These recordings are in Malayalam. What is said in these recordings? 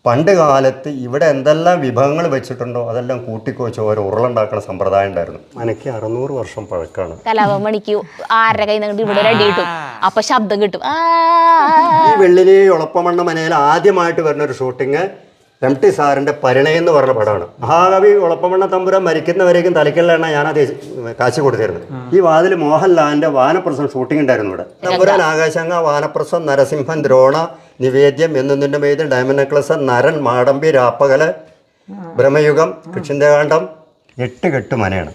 പണ്ട് കാലത്ത് ഇവിടെ എന്തെല്ലാം വിഭവങ്ങൾ വെച്ചിട്ടുണ്ടോ അതെല്ലാം കൂട്ടിക്കുവച്ച് ഓരോ ഉരുളുണ്ടാക്കുന്ന സമ്പ്രദായം ഉണ്ടായിരുന്നു. എനിക്ക് 600 വർഷം പഴക്കമാണ്. കലാപമണിക്ക് ആരുടെ കയ്യിൽ നിന്ന് ഇവിടെ ഒരു അടി കിട്ടും, അപ്പൊ ശബ്ദം കിട്ടും. ഈ വെള്ളിനി ഒളപ്പമണ്ണ മനയിൽ ആദ്യമായിട്ട് വരുന്ന ഒരു ഷൂട്ടിങ് MT സാറിന്റെ പരിണയം എന്ന് പറഞ്ഞ പടമാണ്. മഹാകവി ഒളപ്പമണ്ണ തമ്പുരാൻ മരിക്കുന്നവരേക്കും തലയ്ക്കലിലാണ് ഞാനത് കാശി കൊടുത്തിരുന്നത്. ഈ വാതിൽ മോഹൻലാലിന്റെ വാനപ്രസം ഷൂട്ടിംഗ് ഉണ്ടായിരുന്നു ഇവിടെ. തമ്പുരാൻ, ആകാശങ്ങ, വാനപ്രസം, നരസിംഹൻ, ദ്രോണ, നിവേദ്യം, എന്നൊന്നിന്റെ മേത്, ഡയമണ്ട് നെക്ലസ്, നരൻ, മാടമ്പി, രാപ്പകല്, ബ്രഹ്മയുഗം, കൃഷ്ണകാന്ഡം, 8 കെട്ട് മനയാണ്.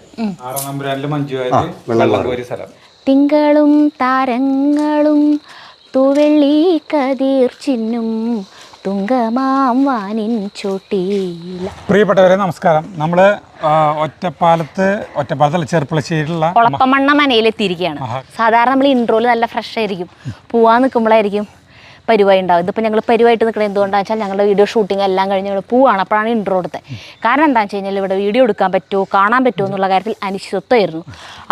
തിങ്കളും താരങ്ങളും തൂവെള്ളി കതിർ ചിന്നും തുങ്കമാം വാനിൻ ചോട്ടിയില. പ്രിയപ്പെട്ടവരെ നമസ്കാരം. നമ്മൾ ഒറ്റപ്പാലത്തല്ല ചെറുപ്പളശ്ശേരിയിലുള്ള ഒളപ്പമണ്ണ മനയിലെത്തിയിരിക്കുകയാണ്. സാധാരണ നമ്മൾ ഇൻട്രോയിൽ നല്ല ഫ്രഷ് ആയിരിക്കും, പോവാൻ നിൽക്കുമ്പോഴായിരിക്കും പരിപാടി ഉണ്ടാവും. ഇതിപ്പോൾ ഞങ്ങൾ പരിപാടിയിട്ട് നിൽക്കുന്നത് എന്തുകൊണ്ടാണെന്ന് വെച്ചാൽ ഞങ്ങളുടെ വീഡിയോ ഷൂട്ടിംഗ് എല്ലാം കഴിഞ്ഞ് ഞങ്ങൾ പോവാണ്. അപ്പോഴാണ് ഇൻട്രോ എടുത്തത്. കാരണം എന്താണെന്ന് വെച്ച് കഴിഞ്ഞാൽ ഇവിടെ വീഡിയോ എടുക്കാൻ പറ്റുമോ കാണാൻ പറ്റുമോ എന്നുള്ള കാര്യത്തിൽ അനിശ്ചിതത്വമായിരുന്നു.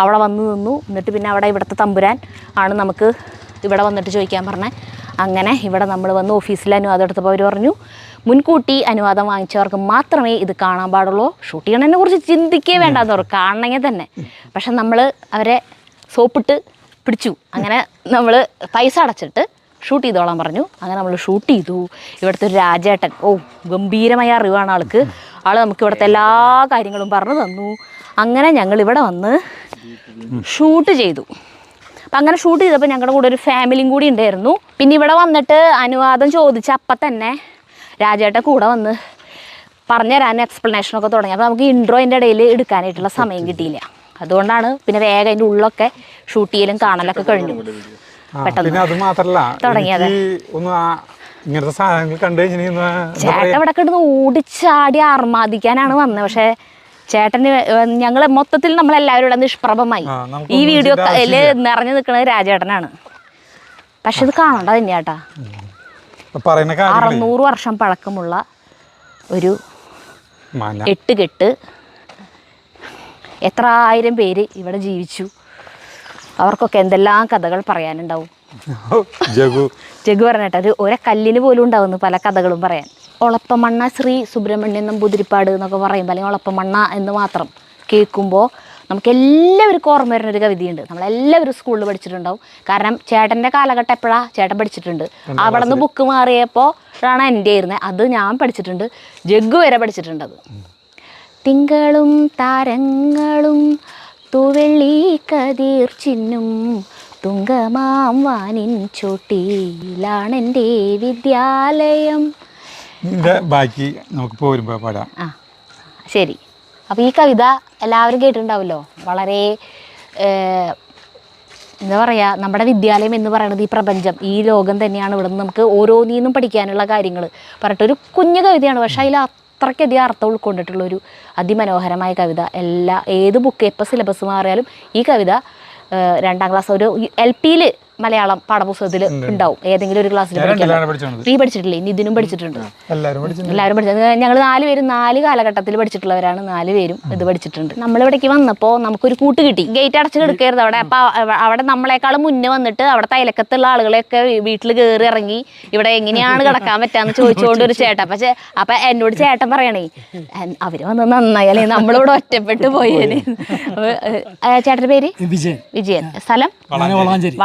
അവിടെ വന്ന് നിന്നു. എന്നിട്ട് പിന്നെ അവിടെ ഇവിടുത്തെ തമ്പുരാൻ ആണ് നമുക്ക് ഇവിടെ വന്നിട്ട് ചോദിക്കാൻ പറഞ്ഞത്. അങ്ങനെ ഇവിടെ നമ്മൾ വന്ന് ഓഫീസിൽ അനുവാദം എടുത്തപ്പോൾ അവർ പറഞ്ഞു മുൻകൂട്ടി അനുവാദം വാങ്ങിച്ചവർക്ക് മാത്രമേ ഇത് കാണാൻ പാടുള്ളൂ, ഷൂട്ട് ചെയ്യണതിനെ കുറിച്ച് ചിന്തിക്കേ വേണ്ടാന്ന് പറഞ്ഞു, കാണണമെങ്കിൽ തന്നെ. പക്ഷെ നമ്മൾ അവരെ സോപ്പിട്ട് പിടിച്ചു. അങ്ങനെ നമ്മൾ പൈസ അടച്ചിട്ട് ഷൂട്ട് ചെയ്തോളാൻ പറഞ്ഞു. അങ്ങനെ നമ്മൾ ഷൂട്ട് ചെയ്തു. ഇവിടുത്തെ ഒരു രാജേട്ടൻ, ഗംഭീരമായ അറിവാണ് ആൾക്ക്. ആൾ നമുക്ക് ഇവിടുത്തെ എല്ലാ കാര്യങ്ങളും പറഞ്ഞു തന്നു. അങ്ങനെ ഞങ്ങൾ ഇവിടെ വന്ന് ഷൂട്ട് ചെയ്തു. അപ്പം അങ്ങനെ ഷൂട്ട് ചെയ്തപ്പോൾ ഞങ്ങളുടെ കൂടെ ഒരു ഫാമിലിയും കൂടി ഉണ്ടായിരുന്നു. പിന്നെ ഇവിടെ വന്നിട്ട് അനുവാദം ചോദിച്ച അപ്പം തന്നെ രാജേട്ടൻ കൂടെ വന്ന് പറഞ്ഞുതരാനും എക്സ്പ്ലനേഷനൊക്കെ തുടങ്ങി. അപ്പോൾ നമുക്ക് ഇൻട്രോയിൻ്റെ ഇടയിൽ എടുക്കാനായിട്ടുള്ള സമയം കിട്ടിയില്ല. അതുകൊണ്ടാണ് പിന്നെ വേഗം അതിൻ്റെ ഉള്ളിലൊക്കെ ഷൂട്ട് ചെയ്യലും കാണലൊക്കെ കഴിഞ്ഞു. പിന്നെ അത് മാത്രല്ല തുടങ്ങിയത് ഇങ്ങനത്തെ സാധനങ്ങൾ കണ്ടു കഴിഞ്ഞാൽ ചേട്ടൻ ഇവിടെ കിടന്ന് ഓടിച്ചാടി ആർമാദിക്കാനാണ് വന്നത്. പക്ഷേ ചേട്ടന് ഞങ്ങൾ മൊത്തത്തിൽ നമ്മളെല്ലാവരും ഇവിടെ നിഷ്പ്രഭമായി. ഈ വീഡിയോ നിറഞ്ഞു നിൽക്കുന്നത് രാജേട്ടനാണ്. പക്ഷെ ഇത് കാണണ്ട തന്നെയാട്ടാ. 600 വർഷം പഴക്കമുള്ള ഒരു 8 കെട്ട്. എത്ര ആയിരം പേര് ഇവിടെ ജീവിച്ചു. അവർക്കൊക്കെ എന്തെല്ലാം കഥകൾ പറയാനുണ്ടാവും. ജഗു പറഞ്ഞിട്ട് ഒരേ കല്ലിന് പോലും ഉണ്ടാവുന്നു പല കഥകളും പറയാൻ. ഒളപ്പമണ്ണ ശ്രീ സുബ്രഹ്മണ്യൻ നമ്പൂതിരിപ്പാട് എന്നൊക്കെ പറയുമ്പോൾ, അല്ലെങ്കിൽ ഒളപ്പമണ്ണ എന്ന് മാത്രം കേൾക്കുമ്പോൾ നമുക്ക് എല്ലാവർക്കും ഓർമ്മ വരുന്നൊരു കവിതയുണ്ട്. നമ്മളെല്ലാവരും സ്കൂളിൽ പഠിച്ചിട്ടുണ്ടാവും. കാരണം ചേട്ടൻ്റെ കാലഘട്ടം എപ്പോഴാണ് ചേട്ടൻ പഠിച്ചിട്ടുണ്ട്. അവിടെ നിന്ന് ബുക്ക് മാറിയപ്പോൾ ആണ് എൻ്റെ ആയിരുന്നത്. അത് ഞാൻ പഠിച്ചിട്ടുണ്ട്. ജഗ്ഗു വരെ പഠിച്ചിട്ടുണ്ടത്. തിങ്കളും താരങ്ങളും തൂവെള്ളി കതിർ ചിന്നും തുങ്കമാം വാനിൻ ചോട്ടിയിലാണെൻ്റെ വിദ്യാലയം. ബാക്കി നമുക്ക് പോരുമ്പോൾ പാടാം. ശരി. അപ്പോൾ ഈ കവിത എല്ലാവരും കേട്ടിട്ടുണ്ടാവുമല്ലോ. വളരെ എന്താ പറയുക, നമ്മുടെ വിദ്യാലയം എന്ന് പറയുന്നത് ഈ പ്രപഞ്ചം, ഈ ലോകം തന്നെയാണ്. ഇവിടെ നിന്ന് നമുക്ക് ഓരോന്നീന്നും പഠിക്കാനുള്ള കാര്യങ്ങൾ പറഞ്ഞിട്ടൊരു കുഞ്ഞു കവിതയാണ്. പക്ഷേ അതിൽ അത്രയ്ക്കധികം അർത്ഥം ഉൾക്കൊണ്ടിട്ടുള്ളൊരു അതിമനോഹരമായ കവിത. ഏത് ബുക്ക് എപ്പോൾ സിലബസ് മാറിയാലും ഈ കവിത 2ാം ക്ലാസ് ഒരു LPയിൽ മലയാളം പാഠപുസ്തകത്തിൽ ഉണ്ടാവും. ഏതെങ്കിലും ഒരു ക്ലാസ്സിൽ നീ പഠിച്ചിട്ടില്ലേ? നിതിനും പഠിച്ചിട്ടുണ്ട്. എല്ലാവരും പഠിച്ചത്. ഞങ്ങൾ 4 പേരും 4 കാലഘട്ടത്തിൽ പഠിച്ചിട്ടുള്ളവരാണ്. 4 പേരും ഇത് പഠിച്ചിട്ടുണ്ട്. നമ്മളിവിടേക്ക് വന്നപ്പോൾ നമുക്കൊരു കൂട്ട് കിട്ടി. ഗേറ്റ് അടച്ച് കിടക്കരുത് അവിടെ. അപ്പോൾ അവിടെ നമ്മളെക്കാളും മുന്നേ വന്നിട്ട് അവിടെ തൈലക്കത്തുള്ള ആളുകളെയൊക്കെ വീട്ടിൽ കയറി ഇറങ്ങി ഇവിടെ എങ്ങനെയാണ് കിടക്കാൻ പറ്റാന്ന് ചോദിച്ചുകൊണ്ട് ഒരു ചേട്ടൻ. പക്ഷേ അപ്പം എന്നോട് ചേട്ടൻ പറയണേ, അവർ വന്ന് നന്നായി, അല്ലെങ്കിൽ നമ്മളിവിടെ ഒറ്റപ്പെട്ട് പോയേനെ. ചേട്ടൻ്റെ പേര് വിജയൻ. സ്ഥലം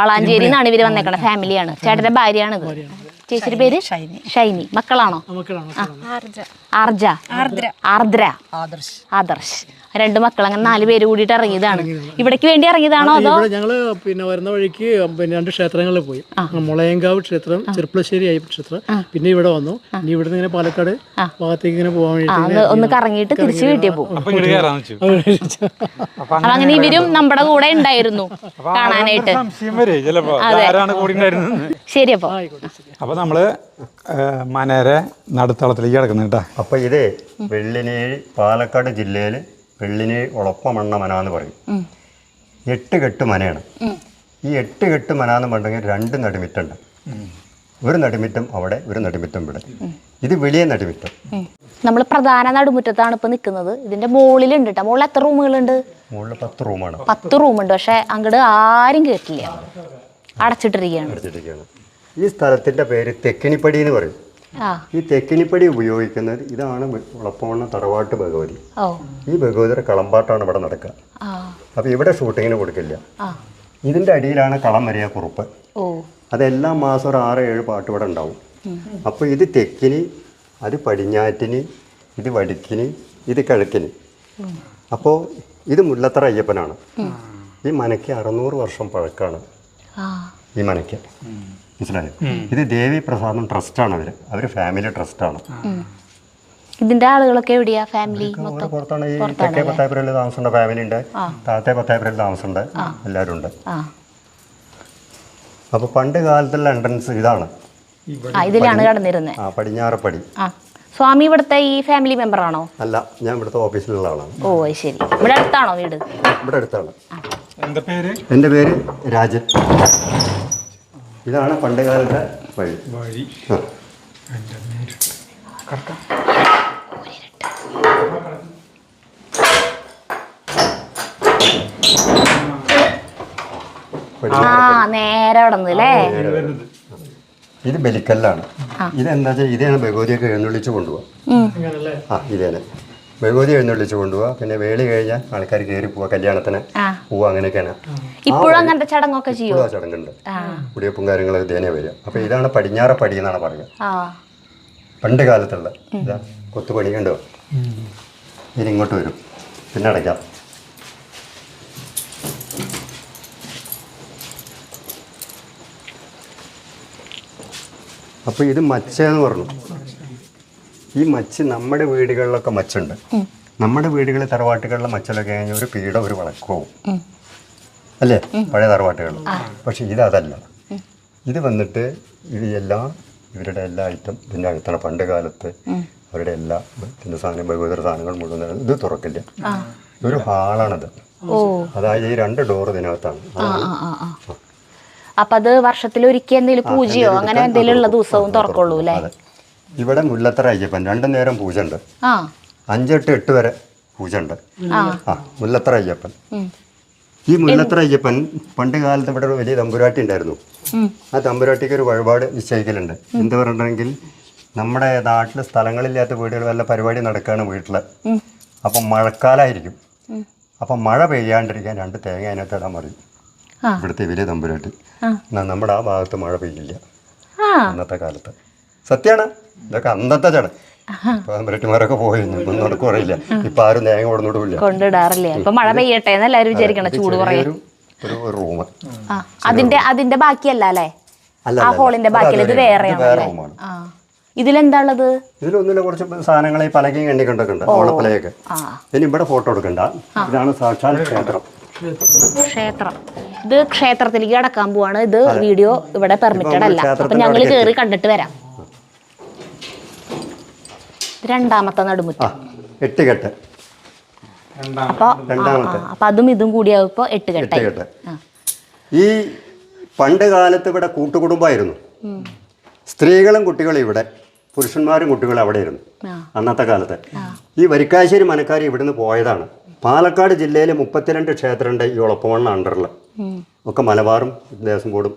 വളാഞ്ചേരി ാണ് ഇവര് വന്നേക്കണ. ഫാമിലിയാണ്. ചേട്ടന്റെ ഭാര്യയാണിത്. ചേച്ചിയുടെ പേര് ഷൈനി. മക്കളാണോ? ആർദ്ര, ആദർശ്. 2 മക്കൾ. അങ്ങനെ 4 പേര് കൂടിയിട്ട് ഇറങ്ങിയതാണ്. ഇവിടേക്ക് വേണ്ടി ഇറങ്ങിയതാണോ അതോ? ഞങ്ങള് പിന്നെ വരുന്ന വഴിക്ക് 2 ക്ഷേത്രങ്ങളിൽ പോയി. മുളയങ്കാവ് ക്ഷേത്രം, ചെറുപ്പളശ്ശേരി അയ്യപ്പ ക്ഷേത്രം. പിന്നെ ഇവിടെ വന്നു. ഇനി ഇവിടുന്ന് ഇങ്ങനെ പാലക്കാട് ഭാഗത്തേക്ക് ഇങ്ങനെ പോകാൻ വേണ്ടി ഒന്ന് കറങ്ങിയിട്ട് തിരിച്ചു വീട്ടിൽ പോകും. അപ്പൊ അങ്ങനെ ഇവരും നമ്മുടെ കൂടെ ഉണ്ടായിരുന്നു കാണാനായിട്ട്. ശരി. അപ്പൊ നമ്മള് മനേരെ നടുത്തളത്തിലേക്ക് കിടക്കുന്നുണ്ട്. അപ്പോൾ ഇത് വെള്ളിനേഴി, പാലക്കാട് ജില്ലയിൽ വെള്ളിനേഴി ഒളപ്പമണ്ണ മന എന്ന് പറയും. 8 കെട്ട് മനയാണ്. ഈ 8 കെട്ട് മന എന്ന് പറഞ്ഞെങ്കിൽ 2 നടുമിറ്റുണ്ട്. ഒരു നടുമിറ്റം അവിടെ, ഒരു നടുമിറ്റം ഇവിടെ. ഇത് വലിയ നടുമിറ്റം. നമ്മൾ പ്രധാന നടുമുറ്റത്താണ് ഇപ്പൊ നിൽക്കുന്നത്. ഇതിന്റെ മുകളിലുണ്ട് കേട്ടോ. മുകളിൽ എത്ര റൂമുകളുണ്ട്? മുകളിൽ 10 റൂമാണ്. 10 റൂമുണ്ട്. പക്ഷെ അങ്ങോട്ട് ആരും കേട്ടില്ല, അടച്ചിട്ടിരിക്കുകയാണ്. ഈ സ്ഥലത്തിന്റെ പേര് തെക്കിനിപ്പടി എന്ന് പറയും. ആ ഈ തെക്കിനിപ്പടി ഉപയോഗിക്കുന്നത് ഇതാണ് ഉളപ്പമണ്ണ തറവാട്ട് ഭഗവതി. ഓ ഈ ഭഗവതിയുടെ കളമ്പാട്ടാണ് ഇവിടെ നടക്കുക. ആ അപ്പോൾ ഇവിടെ ഷൂട്ടിങ്ങിന് കൊടുക്കില്ല. ആ ഇതിൻ്റെ അടിയിലാണ് കളം വരിക കുറുപ്പ്. ഓ അതെല്ലാം മാസം ഒരു 6-7 പാട്ട് ഇവിടെ ഉണ്ടാവും. അപ്പോൾ ഇത് തെക്കിന്, അത് പടിഞ്ഞാറ്റിന്, ഇത് വടിക്കിന്, ഇത് കിഴക്കിന്. അപ്പോൾ ഇത് മുല്ലത്തറ അയ്യപ്പനാണ്. ഈ മനയ്ക്ക് 600 വർഷം പഴക്കമാണ് ആ ഈ മനയ്ക്ക്. മനസ്സിലായോ? ഇത് ദേവി പ്രസാദം ട്രസ്റ്റാണ്. അവർ ഫാമിലി ട്രസ്റ്റാണ്. ഇതിന്റെ ആളുകളൊക്കെ എവിടെയാ? ഫാമിലി മൊത്തം പുറത്താണ്. ഈ തെക്കേ പത്തായപ്പുരയിൽ താമസമുണ്ട് ഫാമിലി ഉണ്ട്, താഴത്തെ പത്തായപ്പുരയിൽ താമസമുണ്ട്, എല്ലാവരും ഉണ്ട്. ആ അപ്പോൾ പണ്ട് കാലത്തുള്ള എൻട്രൻസ് ഇതാണ്. ആ ഇതിലാണ് കടന്നിരുന്നത്. ആ പടിഞ്ഞാറപ്പടി. ആ സ്വാമി ഇവിടുത്തെ ഈ ഫാമിലി മെമ്പർ ആണോ? അല്ല, ഞാൻ ഇവിടുത്തെ ഓഫീസിലുള്ള ആളാണ്. ഓ അത് ശരി. ഇവിടെ അടുത്താണോ വീട്? ഇവിടെ അടുത്താണ്. എന്താ പേര്? എൻ്റെ പേര് രാജൻ. ഇതാണ് പണ്ട് കാലത്തെ വഴി. വഴി. ആ. ആ നേരെ അവിടെ നിന്ന് അല്ലേ? ഇത് ബലിക്കല്ലാണ്. ഇതെന്താ വെച്ചാൽ ഇതാണ് ഭഗവതിയൊക്കെ എഴുന്നള്ളിച്ച് കൊണ്ടുപോകാം. അങ്ങനല്ലേ? ആ ഇതേനെ ഭഗവതി എഴുന്നള്ളിച്ച് കൊണ്ടുപോകാം. പിന്നെ വേളി കഴിഞ്ഞാൽ ആൾക്കാർ കയറി പോവുക, കല്യാണത്തിന് പോവുക, അങ്ങനെയൊക്കെയാണ്. ഇപ്പോഴും അങ്ങനത്തെ ചടങ്ങൊക്കെ ചെയ്യും. ഇപ്പോഴും ആ ചടങ്ങുണ്ട്. കുടിയപ്പും കാര്യങ്ങളും ഇതേനെ വരിക. അപ്പോൾ ഇതാണ് പടിഞ്ഞാറപ്പടി എന്നാണ് പറയുക. ആ പണ്ട് കാലത്തുള്ള ഇതാ കൊത്തുപണി കണ്ടോ. ഇതിങ്ങോട്ട് വരും, പിന്നെ അടയ്ക്കാം. അപ്പോൾ ഇത് മച്ച എന്ന് പറഞ്ഞു. ഈ മച്ച് നമ്മുടെ വീടുകളിലൊക്കെ മച്ചുണ്ട്. നമ്മുടെ വീടുകളിൽ തറവാട്ടുകളിലെ മച്ചിലൊക്കെ കഴിഞ്ഞാൽ ഒരു പീഠ ഒരു വിളക്കവും അല്ലേ പഴയ തറവാട്ടുകളിൽ. പക്ഷെ ഇതല്ല. ഇത് വന്നിട്ട് ഇവരുടെ എല്ലാ ഐറ്റം ഇതിൻ്റെ അകത്താണ്. പണ്ട് കാലത്ത് അവരുടെ എല്ലാ ഇതിൻ്റെ സാധനം ഭഗവതിയുടെ സാധനങ്ങൾ മുഴുവൻ ഇത് തുറക്കില്ല. ഇതൊരു ഹാളാണത്. അതായത് ഈ 2 ഡോർ ഇതിനകത്താണ്. അപ്പൊ അത് വർഷത്തിലൊരിക്കൽ എന്തെങ്കിലും പൂജയോ അങ്ങനെ എന്തെങ്കിലും ഉള്ള ദിവസവും തുറക്കുള്ളൂ അല്ലേ? ഇവിടെ മുല്ലത്തറ അയ്യപ്പൻ 2 നേരം പൂജ ഉണ്ട്. 5, 8, 8 വരെ പൂജ ഉണ്ട്. ആ മുല്ലത്തറ അയ്യപ്പൻ. ഈ മുല്ലത്തറ അയ്യപ്പൻ പണ്ട് കാലത്ത് ഇവിടെ ഒരു വലിയ തമ്പുരാട്ടി ഉണ്ടായിരുന്നു. ആ തമ്പുരാട്ടിക്ക് ഒരു വഴിപാട് നിശ്ചയിക്കലുണ്ട്. എന്താ പറഞ്ഞിട്ടുണ്ടെങ്കിൽ നമ്മുടെ നാട്ടിൽ സ്ഥലങ്ങളില്ലാത്ത വീടുകൾ വല്ല പരിപാടി നടക്കുകയാണ് വീട്ടിൽ. അപ്പം മഴക്കാലമായിരിക്കും. അപ്പം മഴ പെയ്യാണ്ടിരിക്കാൻ 2 തേങ്ങ അതിനകത്ത് ഇടാൻ പറയും ഇവിടുത്തെ വലിയ തമ്പുരാട്ടി. നമ്മുടെ ആ ഭാഗത്ത് മഴ പെയ്യില്ല അന്നത്തെ കാലത്ത്. സത്യമാണ്. ഇതൊക്കെ അന്നത്തെ ചടങ്ങ്. ഇപ്പൊ തമ്പുരാട്ടിമാരൊക്കെ പോയി ഒന്നും നടക്കും അറിയില്ല. ഇപ്പൊ ആരും തേങ്ങ കൊടുന്നിടില്ല, കൊണ്ടിടാറില്ലേ? ഇപ്പൊ മഴ പെയ്യട്ടെ എന്ന് എല്ലാവരും വിചാരിക്കണം. ചൂട് കുറയും. ഒരു റൂം അതിന്റെ ബാക്കിയല്ല അല്ലേ? അല്ല, ആ ഹോളിന്റെ ബാക്കിയല്ല, ഇത് വേറെയാണ്. റൂമാണ്. ഇതിലെന്താ ഉള്ളത്? ഇതിലൊന്നുമില്ല, കുറച്ച് സാധനങ്ങൾ ഈ പലകയും എണ്ണിക്കൊണ്ടൊക്കെ ഉണ്ട്, ഓളപ്പലയൊക്കെ. ഇനി ഇവിടെ ഫോട്ടോ എടുക്കണ്ട. ഇതാണ് സാക്ഷാൽ ക്ഷേത്രം. ക്ഷേത്രം. ഇത് ക്ഷേത്രത്തിലേക്ക് കടക്കാൻ പോവാണ്. ഇത് വീഡിയോ ഇവിടെ പെർമിറ്റഡ് അല്ല. അപ്പൊ ഞങ്ങൾ കേറി കണ്ടിട്ട് വരാം. രണ്ടാമത്തെ നടുമുറ്റം 8 കെട്ട്. അപ്പൊ അതും ഇതും കൂടിയാവുമ്പോ 8 കെട്ടായി. ഈ പണ്ട് കാലത്ത് ഇവിടെ കൂട്ടുകുടുംബമായിരുന്നു. സ്ത്രീകളും കുട്ടികളും ഇവിടെ, പുരുഷന്മാരും കുട്ടികളും അവിടെ ഇരുന്നു അന്നത്തെ കാലത്ത്. ഈ വരിക്കാശ്ശേരി മനക്കാരി ഇവിടുന്ന് പോയതാണ്. പാലക്കാട് ജില്ലയിൽ 32 ക്ഷേത്രമുണ്ട് ഈ ഉളപ്പമണ്ണ അണ്ടറിൽ. ഒക്കെ മലബാറും ദേവസ്വം ബോർഡും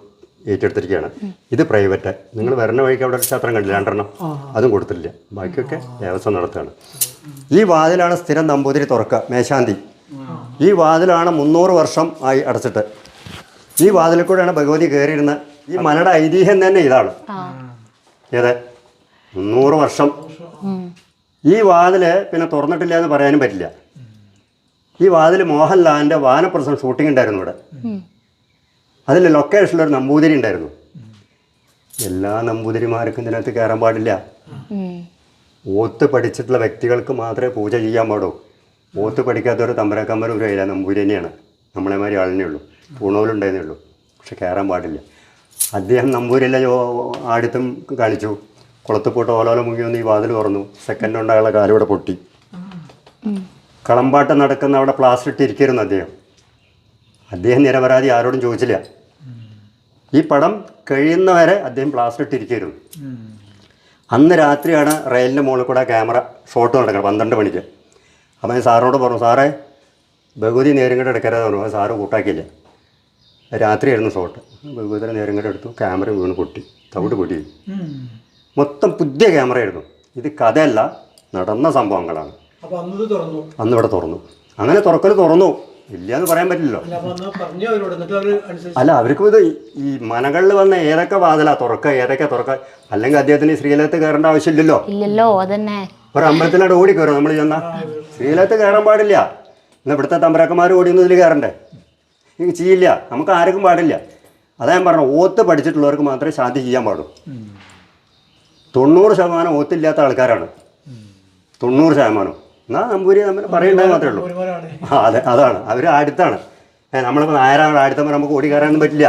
ഏറ്റെടുത്തിരിക്കുകയാണ്. ഇത് പ്രൈവറ്റ്. നിങ്ങൾ വരുന്ന വഴിക്ക് അവിടെ ഒരു ക്ഷേത്രം കണ്ടില്ല, 2 അതും കൊടുത്തില്ല. ബാക്കിയൊക്കെ ദേവസ്വം നടത്തുകയാണ്. ഈ വാതിലാണ് സ്ഥിരം നമ്പൂതിരി തുറക്കുക, മേശാന്തി. ഈ വാതിലാണ് 300 വർഷം ആയി അടച്ചിട്ട്. ഈ വാതിലിൽ കൂടെയാണ് ഭഗവതി കയറിയിരുന്നത്. ഈ മലയുടെ ഐതിഹ്യം തന്നെ ഇതാണ്. ഏത് 300 വർഷം. ഈ വാതിൽ പിന്നെ തുറന്നിട്ടില്ല എന്ന് പറയാനും പറ്റില്ല. ഈ വാതിൽ മോഹൻലാലിൻ്റെ വാനപ്രസം ഷൂട്ടിംഗ് ഉണ്ടായിരുന്നു ഇവിടെ. അതിൽ ലൊക്കേഷനിലൊരു നമ്പൂതിരി ഉണ്ടായിരുന്നു. എല്ലാ നമ്പൂതിരിമാർക്കും ഇതിനകത്ത് കയറാൻ പാടില്ല. ഓത്ത് പഠിച്ചിട്ടുള്ള വ്യക്തികൾക്ക് മാത്രമേ പൂജ ചെയ്യാൻ പാടൂ. ഓത്ത് പഠിക്കാത്തൊരു തമ്പരക്കമ്പർ ഒരു കയ്യില നമ്പൂരി തന്നെയാണ്. നമ്മളെമാതിരി ആളിനേ ഉള്ളൂ, പൂണൂലുണ്ടായിരുന്നേ ഉള്ളൂ. പക്ഷെ കയറാൻ പാടില്ല. അദ്ദേഹം നമ്പൂരില്ല ആടുത്തും കാണിച്ചു. കുളത്ത് പോയിട്ട് ഓലോല മുങ്ങി വന്ന് ഈ വാതിൽ തുറന്നു. സെക്കൻഡ് ഉണ്ടായുള്ള കാലിവിടെ പൊട്ടി. കളമ്പാട്ടം നടക്കുന്ന അവിടെ പ്ലാസ്റ്റർ ഇട്ടിരിക്കുന്നു അദ്ദേഹം നിരപരാധി, ആരോടും ചോദിച്ചില്ല. ഈ പടം കഴിയുന്നവരെ അദ്ദേഹം പ്ലാസ്റ്റർ ഇട്ടിരിക്കുന്നു. അന്ന് രാത്രിയാണ് റെയിലിൻ്റെ മുകളിൽ കൂടെ ക്യാമറ ഷോട്ട് നടക്കുന്നത് 12 മണിക്ക്. അപ്പം ഞാൻ സാറിനോട് പറഞ്ഞു, സാറേ ഭഗവതി നേരിങ്ങോട്ട് എടുക്കരുത് പറഞ്ഞു. അത് സാറ് കൂട്ടാക്കിയില്ല. രാത്രിയായിരുന്നു ഷോട്ട്. ഭഗവതിയുടെ നേരിങ്ങോട്ട് എടുത്തു, ക്യാമറ വീണ് പൊട്ടി, തവിട് പൊട്ടി. മൊത്തം പുതിയ ക്യാമറയായിരുന്നു. ഇത് കഥയല്ല, നടന്ന സംഭവങ്ങളാണ്. അപ്പൊ അന്നത് തുറന്നു. അന്ന് ഇവിടെ തുറന്നു. അങ്ങനെ തുറന്നു ഇല്ല എന്ന് പറയാൻ പറ്റില്ലല്ലോ. അല്ല, അവർക്കും ഇത് ഈ മനകളിൽ വന്ന ഏതൊക്കെ വാതിലാ തുറക്കുക, ഏതൊക്കെ തുറക്കുക. അല്ലെങ്കിൽ അദ്ദേഹത്തിന് ശ്രീലകത്ത് കയറേണ്ട ആവശ്യമില്ലല്ലോ. ഇല്ലല്ലോ, അതന്നെ. ഒരു അമ്പലത്തിലോട്ട് ഓടി കയറും നമ്മൾ ചെന്നാൽ. ശ്രീലകത്ത് കയറാൻ പാടില്ല. എന്നാൽ ഇവിടുത്തെ തമ്പരാക്കന്മാർ ഓടിയൊന്നും ഇതിൽ കയറണ്ടേ? ഇത് ചെയ്യില്ല, നമുക്ക് ആർക്കും പാടില്ല. അതാ ഞാൻ പറഞ്ഞു, ഓത്ത് പഠിച്ചിട്ടുള്ളവർക്ക് മാത്രമേ ശാന്തി ചെയ്യാൻ പാടൂ. 90% ഓത്തില്ലാത്ത ആൾക്കാരാണ്. 90%. എന്നാൽ നമ്പൂരി നമ്മൾ പറയേണ്ടത് മാത്രമേ ഉള്ളൂ. അതാണ് അവർ അടുത്താണ്. നമ്മളിപ്പോൾ നായരാണ് അടുത്ത നമുക്ക് ഓടി കയറാനൊന്നും പറ്റില്ല.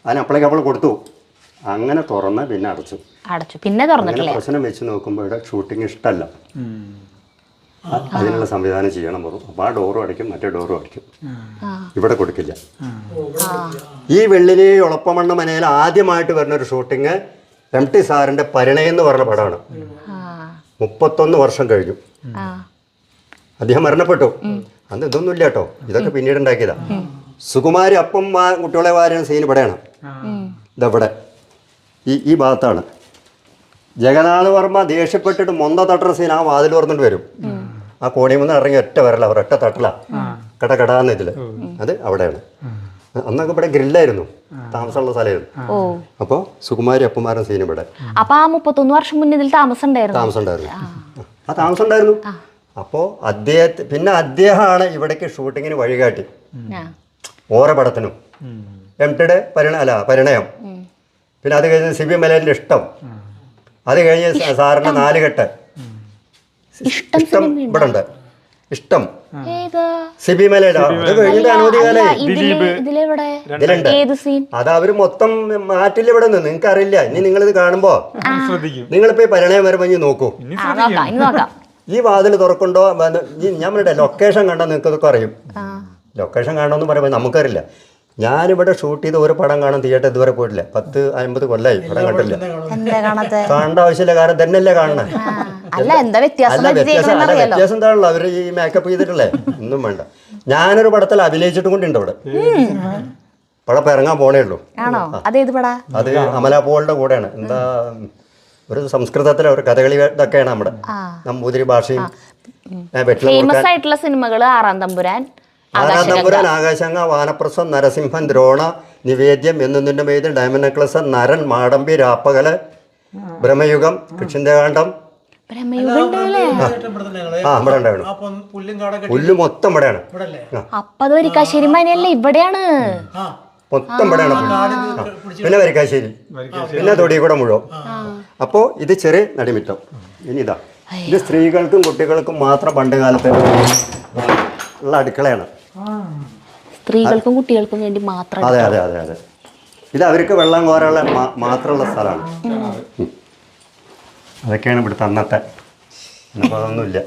അതിന് അപ്പോഴേക്കപ്പോൾ കൊടുത്തു. അങ്ങനെ തുറന്ന് പിന്നെ അടച്ചു. പിന്നെ തുറന്നിട്ടില്ല. പ്രശ്നം വെച്ച് നോക്കുമ്പോൾ ഇവിടെ ഷൂട്ടിങ് ഇഷ്ടമല്ല. അതിനുള്ള സംവിധാനം ചെയ്യണം പറഞ്ഞു. അപ്പോൾ ആ ഡോറും അടയ്ക്കും, മറ്റേ ഡോറും അടയ്ക്കും. ഇവിടെ കൊടുക്കില്ല. ഈ വെള്ളിനെ ഒളപ്പമണ്ണ മനയിൽ ആദ്യമായിട്ട് വരുന്നൊരു ഷൂട്ടിങ് MT സാറിൻ്റെ പരിണയം എന്ന് പറഞ്ഞ പടമാണ്. 31 വർഷം കഴിഞ്ഞു. അദ്ദേഹം മരണപ്പെട്ടു. അന്ന് ഇതൊന്നുമില്ല കേട്ടോ, ഇതൊക്കെ പിന്നീട് ഉണ്ടാക്കിയതാ. സുകുമാരി അപ്പം കുട്ടികളെ വാരുന്ന സീൻ ഇവിടെയാണ്. ഇതവിടെ ഈ ഭാഗത്താണ്. ജഗന്നാഥ് വർമ്മ ദേഷ്യപ്പെട്ടിട്ട് മൊന്ത തട്ടുന്ന സീൻ ആ വാതിൽ തുറന്നിട്ട് വരും. ആ കോണിയിൽ നിന്ന് ഇറങ്ങി ഒറ്റ വരല, ഒരൊറ്റ തട്ടില കടകടാന്ന് ഇതിൽ. അത് അവിടെയാണ്. അന്നൊക്കെ ഇവിടെ ഗ്രില്ലായിരുന്നു, താമസമുള്ള സ്ഥലമായിരുന്നു. അപ്പോൾ സുകുമാരി അപ്പന്മാരുടെ സീൻ ഇവിടെ. അപ്പൊ ആ 31 വർഷം മുന്നേ ഇതിൽ താമസം ഉണ്ടായിരുന്നു. ആ താമസം ഉണ്ടായിരുന്നു. അപ്പോൾ പിന്നെ അദ്ദേഹമാണ് ഇവിടേക്ക് ഷൂട്ടിങ്ങിന് വഴികാട്ടി. ഓരോ പടത്തിനും MTയുടെ പരിണയം. പിന്നെ അത് കഴിഞ്ഞ് CB മലയിലിൻ്റെ ഇഷ്ടം. അത് കഴിഞ്ഞ് സാറിൻ്റെ 4 കെട്ട്. ഇഷ്ടം ഇവിടെ ഉണ്ട്. ഇഷ്ടം CB മലയില. അത് കഴിഞ്ഞിട്ട് അനവധികാലായി ഇതിലുണ്ട്. അത് അവർ മൊത്തം മാറ്റില്ല ഇവിടെ നിന്ന്. നിങ്ങൾക്ക് അറിയില്ല. ഇനി നിങ്ങളിത് കാണുമ്പോ നിങ്ങളിപ്പോ ഈ പരിണയം വരുമ്പോ നോക്കൂ. ഈ വാതിൽ തുറക്കുണ്ടോ, ഞാൻ പറയട്ടെ, ലൊക്കേഷൻ കണ്ടാൽ നിങ്ങൾക്ക് ഇതൊക്കെ അറിയും. ലൊക്കേഷൻ കാണണമെന്ന് പറയുമ്പോൾ നമുക്കറിയില്ല. ഞാനിവിടെ ഷൂട്ട് ചെയ്ത് ഒരു പടം കാണാൻ തിയേറ്റർ ഇതുവരെ പോയിട്ടില്ല. 10-50 കൊല്ലമായി പടം കണ്ടില്ല. കാണേണ്ട ആവശ്യമില്ല, കാരണം തന്നെയല്ലേ കാണണേ. അല്ല, വ്യത്യാസം എന്താണല്ലോ അവർ ഈ മേക്കപ്പ് ചെയ്തിട്ടുള്ളേ. ഒന്നും വേണ്ട. ഞാനൊരു പടത്തിൽ അഭിനയിച്ചിട്ട് കൊണ്ടുണ്ട് ഇവിടെ. പടം ഇറങ്ങാൻ പോണേ ഉള്ളൂ. അത് അമല പോളുടെ കൂടെയാണ്. എന്താ, ഒരു സംസ്കൃതത്തിലെ ഒരു കഥകളി ഇതൊക്കെയാണ് നമ്മുടെ നമ്പൂതിരി ഭാഷയും. സിനിമകൾ ആറാം തമ്പുരാൻ, ആകാശങ്ങ, വാനപ്രസ്ഥം, നരസിംഹൻ, ദ്രോണ, നിവേദ്യം, എന്നൊന്നിന്റെ മേത്, ഡയമണ്ട് നെക്ലസ്, നരൻ, മാടമ്പി, രാപ്പകല്, ബ്രഹ്മയുഗം, കൃഷ്ണകാന്ഡം. ഇവിടെ ഉണ്ടായിരുന്നു. പുല്ല് മൊത്തം ഇവിടെയാണ്. ഇവിടെയാണ് മൊത്തം ഇവിടെയാണ്. പിന്നെ വരിക്കാശ്ശേരി, പിന്നെ തൊടികൂടെ മുഴുവൻ. അപ്പോൾ ഇത് ചെറിയ നടിമിറ്റം. ഇനി ഇതാ, ഇത് സ്ത്രീകൾക്കും കുട്ടികൾക്കും മാത്രം പണ്ട് കാലത്ത് ഉള്ള അടുക്കളയാണ്. സ്ത്രീകൾക്കും കുട്ടികൾക്കും വേണ്ടി മാത്രം. അതെ. ഇത് അവർക്ക് വെള്ളം കോരാനുള്ള മാത്രമുള്ള സ്ഥലമാണ്. അതൊക്കെയാണ് ഇവിടുത്തെ അന്നത്തെ. അപ്പോൾ അതൊന്നുമില്ല.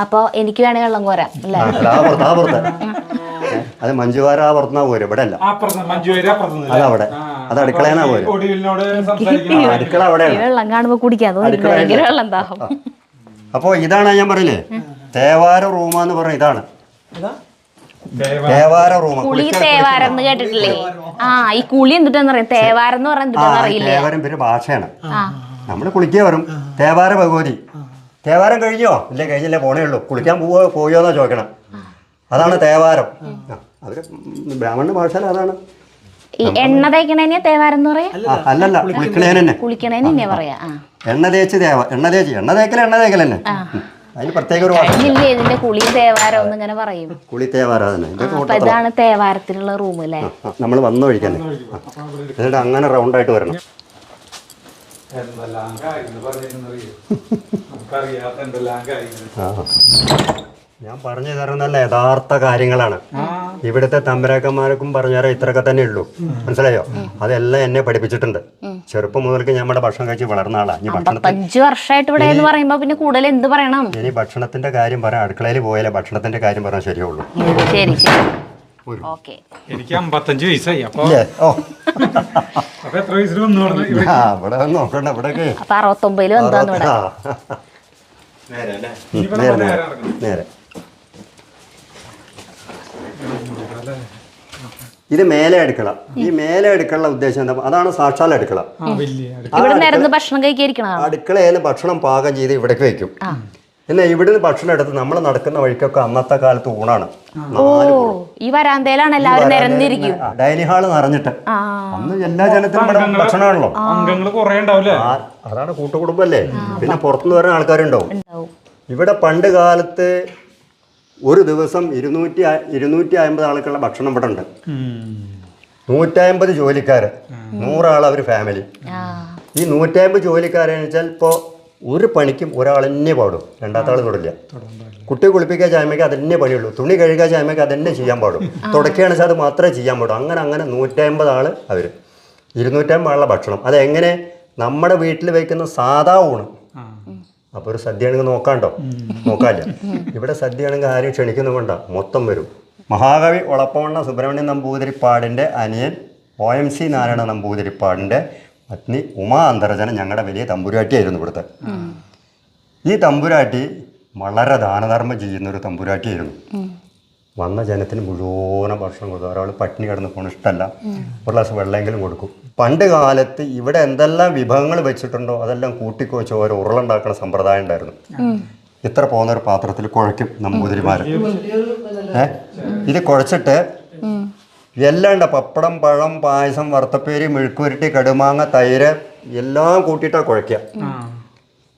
അപ്പോൾ എനിക്ക് വേണമെങ്കിൽ വെള്ളം കോരാം അല്ലേ? അത് മഞ്ജുവാര ആ പുറത്തുനിന്നാ പോരും, ഇവിടെ അല്ല. അതവിടെ, അത് അടുക്കളയെന്നാ പോരും. അടുക്കള അവിടെയാണ്. വെള്ളം കാണുമ്പോൾ കുടിക്കാൻ വെള്ളം ദാഹം. അപ്പോൾ ഇതാണ് ഞാൻ പറയില്ലേ, തേവാര റൂമെന്ന് പറഞ്ഞ ഇതാണ്. തേവാര റൂം. കുളി തേവാരം എന്ന് കേട്ടിട്ടില്ലേ? ഈ കുളി എന്തിട്ടാന്ന് പറയാം, തേവാരം എന്ന് പറയാൻ. തേവാരം പിന്നെ ഭാഷയാണ്. നമ്മൾ കുളിക്കുക വരും. തേവാര ഭഗവതി. തേവാരം കഴിഞ്ഞോ? ഇല്ല, കഴിഞ്ഞില്ലേ, പോണേ ഉള്ളൂ. കുളിക്കാൻ പോയോന്നാ ചോദിക്കണം. അതാണ് തേവാരം. അവര് ബ്രാഹ്മണ ഭാഷയിൽ അതാണ്. എണ്ണ തേക്കണേനെ തേവാരം എന്ന് പറയാ? അല്ലല്ല, കുളിക്കണേനെ. കുളിക്കണേനെ പറയാ. എണ്ണ തേച്ച് എണ്ണ തേക്കൽ തന്നെ. അതിന് പ്രത്യേക ഒരു ഇതിന്റെ കുളി തേവാരം എന്ന് ഇങ്ങനെ പറയും. കുളി തേവാരം തന്നെ. ഇതാണ് തേവാരത്തിനുള്ള റൂം അല്ലേ? നമ്മൾ വന്നു കഴിക്കാൻ. എന്നിട്ട് അങ്ങനെ റൗണ്ടായിട്ട് വരണം. ഞാൻ പറഞ്ഞു തരുന്നല്ല യഥാർത്ഥ കാര്യങ്ങളാണ്. ഇവിടുത്തെ തമ്പരാക്കന്മാർക്കും പറഞ്ഞാൽ ഇത്രയൊക്കെ തന്നെ ഉള്ളൂ. മനസ്സിലായോ? അതെല്ലാം എന്നെ പഠിപ്പിച്ചിട്ടുണ്ട്. ചെറുപ്പം മുതൽക്ക് നമ്മുടെ ഭക്ഷണം കഴിച്ച് വളർന്ന ആളാ. ഇനി 5 വർഷമായിട്ട് ഇവിടെ എന്ന് പറയുമ്പോ പിന്നെ കൂടുതൽ എന്ത് പറയണം? ഇനി ഭക്ഷണത്തിന്റെ കാര്യം പറയാം. അടുക്കളയിൽ പോയാലേ ഭക്ഷണത്തിന്റെ കാര്യം പറഞ്ഞാൽ ശരിയുള്ളൂ. ശരി. എനിക്ക് 55 വയസ്സായി. ഇവിടെ നോക്കണ്ട, ഇവിടെയൊക്കെ 69 വന്നാന്ന് നേരെ. ഇത് മേലെ അടുക്കള. ഈ മേലെ അടുക്കള ഉദ്ദേശം എന്താ? അതാണ് സാക്ഷാൽ അടുക്കള. ഇവിടെ നേരം ഭക്ഷണം കഴിക്കാതിരിക്കണം. അടുക്കളയിൽ ഭക്ഷണം പാകം ചെയ്ത് ഇവിടേക്ക് വെക്കും. എന്നാൽ ഇവിടുന്ന് ഭക്ഷണം എടുത്ത് നമ്മൾ നടക്കുന്ന വഴിക്കൊക്കെ അന്നത്തെ കാലത്ത് ഊണാണ്. ഈ വരാന്തയിലാണ് എല്ലാവരും നിരന്നിരിക്കും. ഡൈനിങ് ഹാള് നിറഞ്ഞിട്ട് അന്ന് എല്ലാ ജനത്തിനും ഇവിടെ ഭക്ഷണമാണല്ലോ. അംഗങ്ങൾ കുറെ ഉണ്ടാവില്ലേ? അതാണ് കൂട്ടുകുടുംബല്ലേ. പിന്നെ പുറത്തുനിന്ന് വരുന്ന ആൾക്കാരുണ്ടാവും. ഇവിടെ പണ്ട് കാലത്ത് ഒരു ദിവസം 250 ആൾക്കുള്ള ഭക്ഷണം ഇവിടെ ഉണ്ട്. 150 ജോലിക്കാർ, 100 ആൾ അവർ ഫാമിലി. ഈ 150 ജോലിക്കാരെന്ന് വെച്ചാൽ ഇപ്പോൾ ഒരു പണിക്കും ഒരാൾ തന്നെ പാടും, രണ്ടാമത്തെ ആൾ തൊടില്ല. കുട്ടി കുളിപ്പിക്കുക ചായമ്മയ്ക്ക് അതന്നെ പണിയുള്ളൂ. തുണി കഴുകുക ചായമ്മയ്ക്ക് അതന്നെ ചെയ്യാൻ പാടും. തുടക്കുകയാണെന്ന് വെച്ചാൽ അത് മാത്രമേ ചെയ്യാൻ പാടും. അങ്ങനെ 150 ആൾ അവർ, 250 ആളുള്ള ഭക്ഷണം. അതെങ്ങനെ? നമ്മുടെ വീട്ടിൽ വയ്ക്കുന്ന സാധാ ഊണ്. അപ്പോൾ ഒരു സദ്യയാണെങ്കിൽ നോക്കാണ്ടോ? നോക്കാമില്ല. ഇവിടെ സദ്യയാണെങ്കിൽ ആരും ക്ഷണിക്കുന്നുകൊണ്ടാ മൊത്തം വരും. മഹാകവി ഒളപ്പമണ്ണ സുബ്രഹ്മണ്യൻ നമ്പൂതിരിപ്പാടിൻ്റെ അനിയൻ OMC നാരായണ നമ്പൂതിരിപ്പാടിൻ്റെ പത്നി ഉമാ അന്തർജനം ഞങ്ങളുടെ വലിയ തമ്പുരാട്ടിയായിരുന്നു ഇവിടുത്തെ. ഈ തമ്പുരാട്ടി വളരെ ദാനധർമ്മം ചെയ്യുന്നൊരു തമ്പുരാട്ടിയായിരുന്നു. വന്ന ജനത്തിന് മുഴുവൻ ഭക്ഷണം കൊടുക്കും. ഒരാൾ പട്ടിണി കിടന്ന് പോകണം ഇഷ്ടമല്ല, ഒരു ഗ്ലാസ് വെള്ളമെങ്കിലും കൊടുക്കും. പണ്ട് കാലത്ത് ഇവിടെ എന്തെല്ലാം വിഭവങ്ങൾ വെച്ചിട്ടുണ്ടോ അതെല്ലാം കൂട്ടിക്കുവച്ച് ഓരോ ഉരുളുണ്ടാക്കുന്ന സമ്പ്രദായം ഉണ്ടായിരുന്നു. ഇത്ര പോകുന്നൊരു പാത്രത്തിൽ കുഴയ്ക്കും നമ്പൂതിരിമാർ. ഇത് കുഴച്ചിട്ട് എല്ലാം ഉണ്ട്. പപ്പടം, പഴം, പായസം, വറുത്തപ്പേരി, മെഴുക്കുരുട്ടി, കടുമാങ്ങ, തൈര് എല്ലാം കൂട്ടിയിട്ടാണ് കുഴയ്ക്കുക.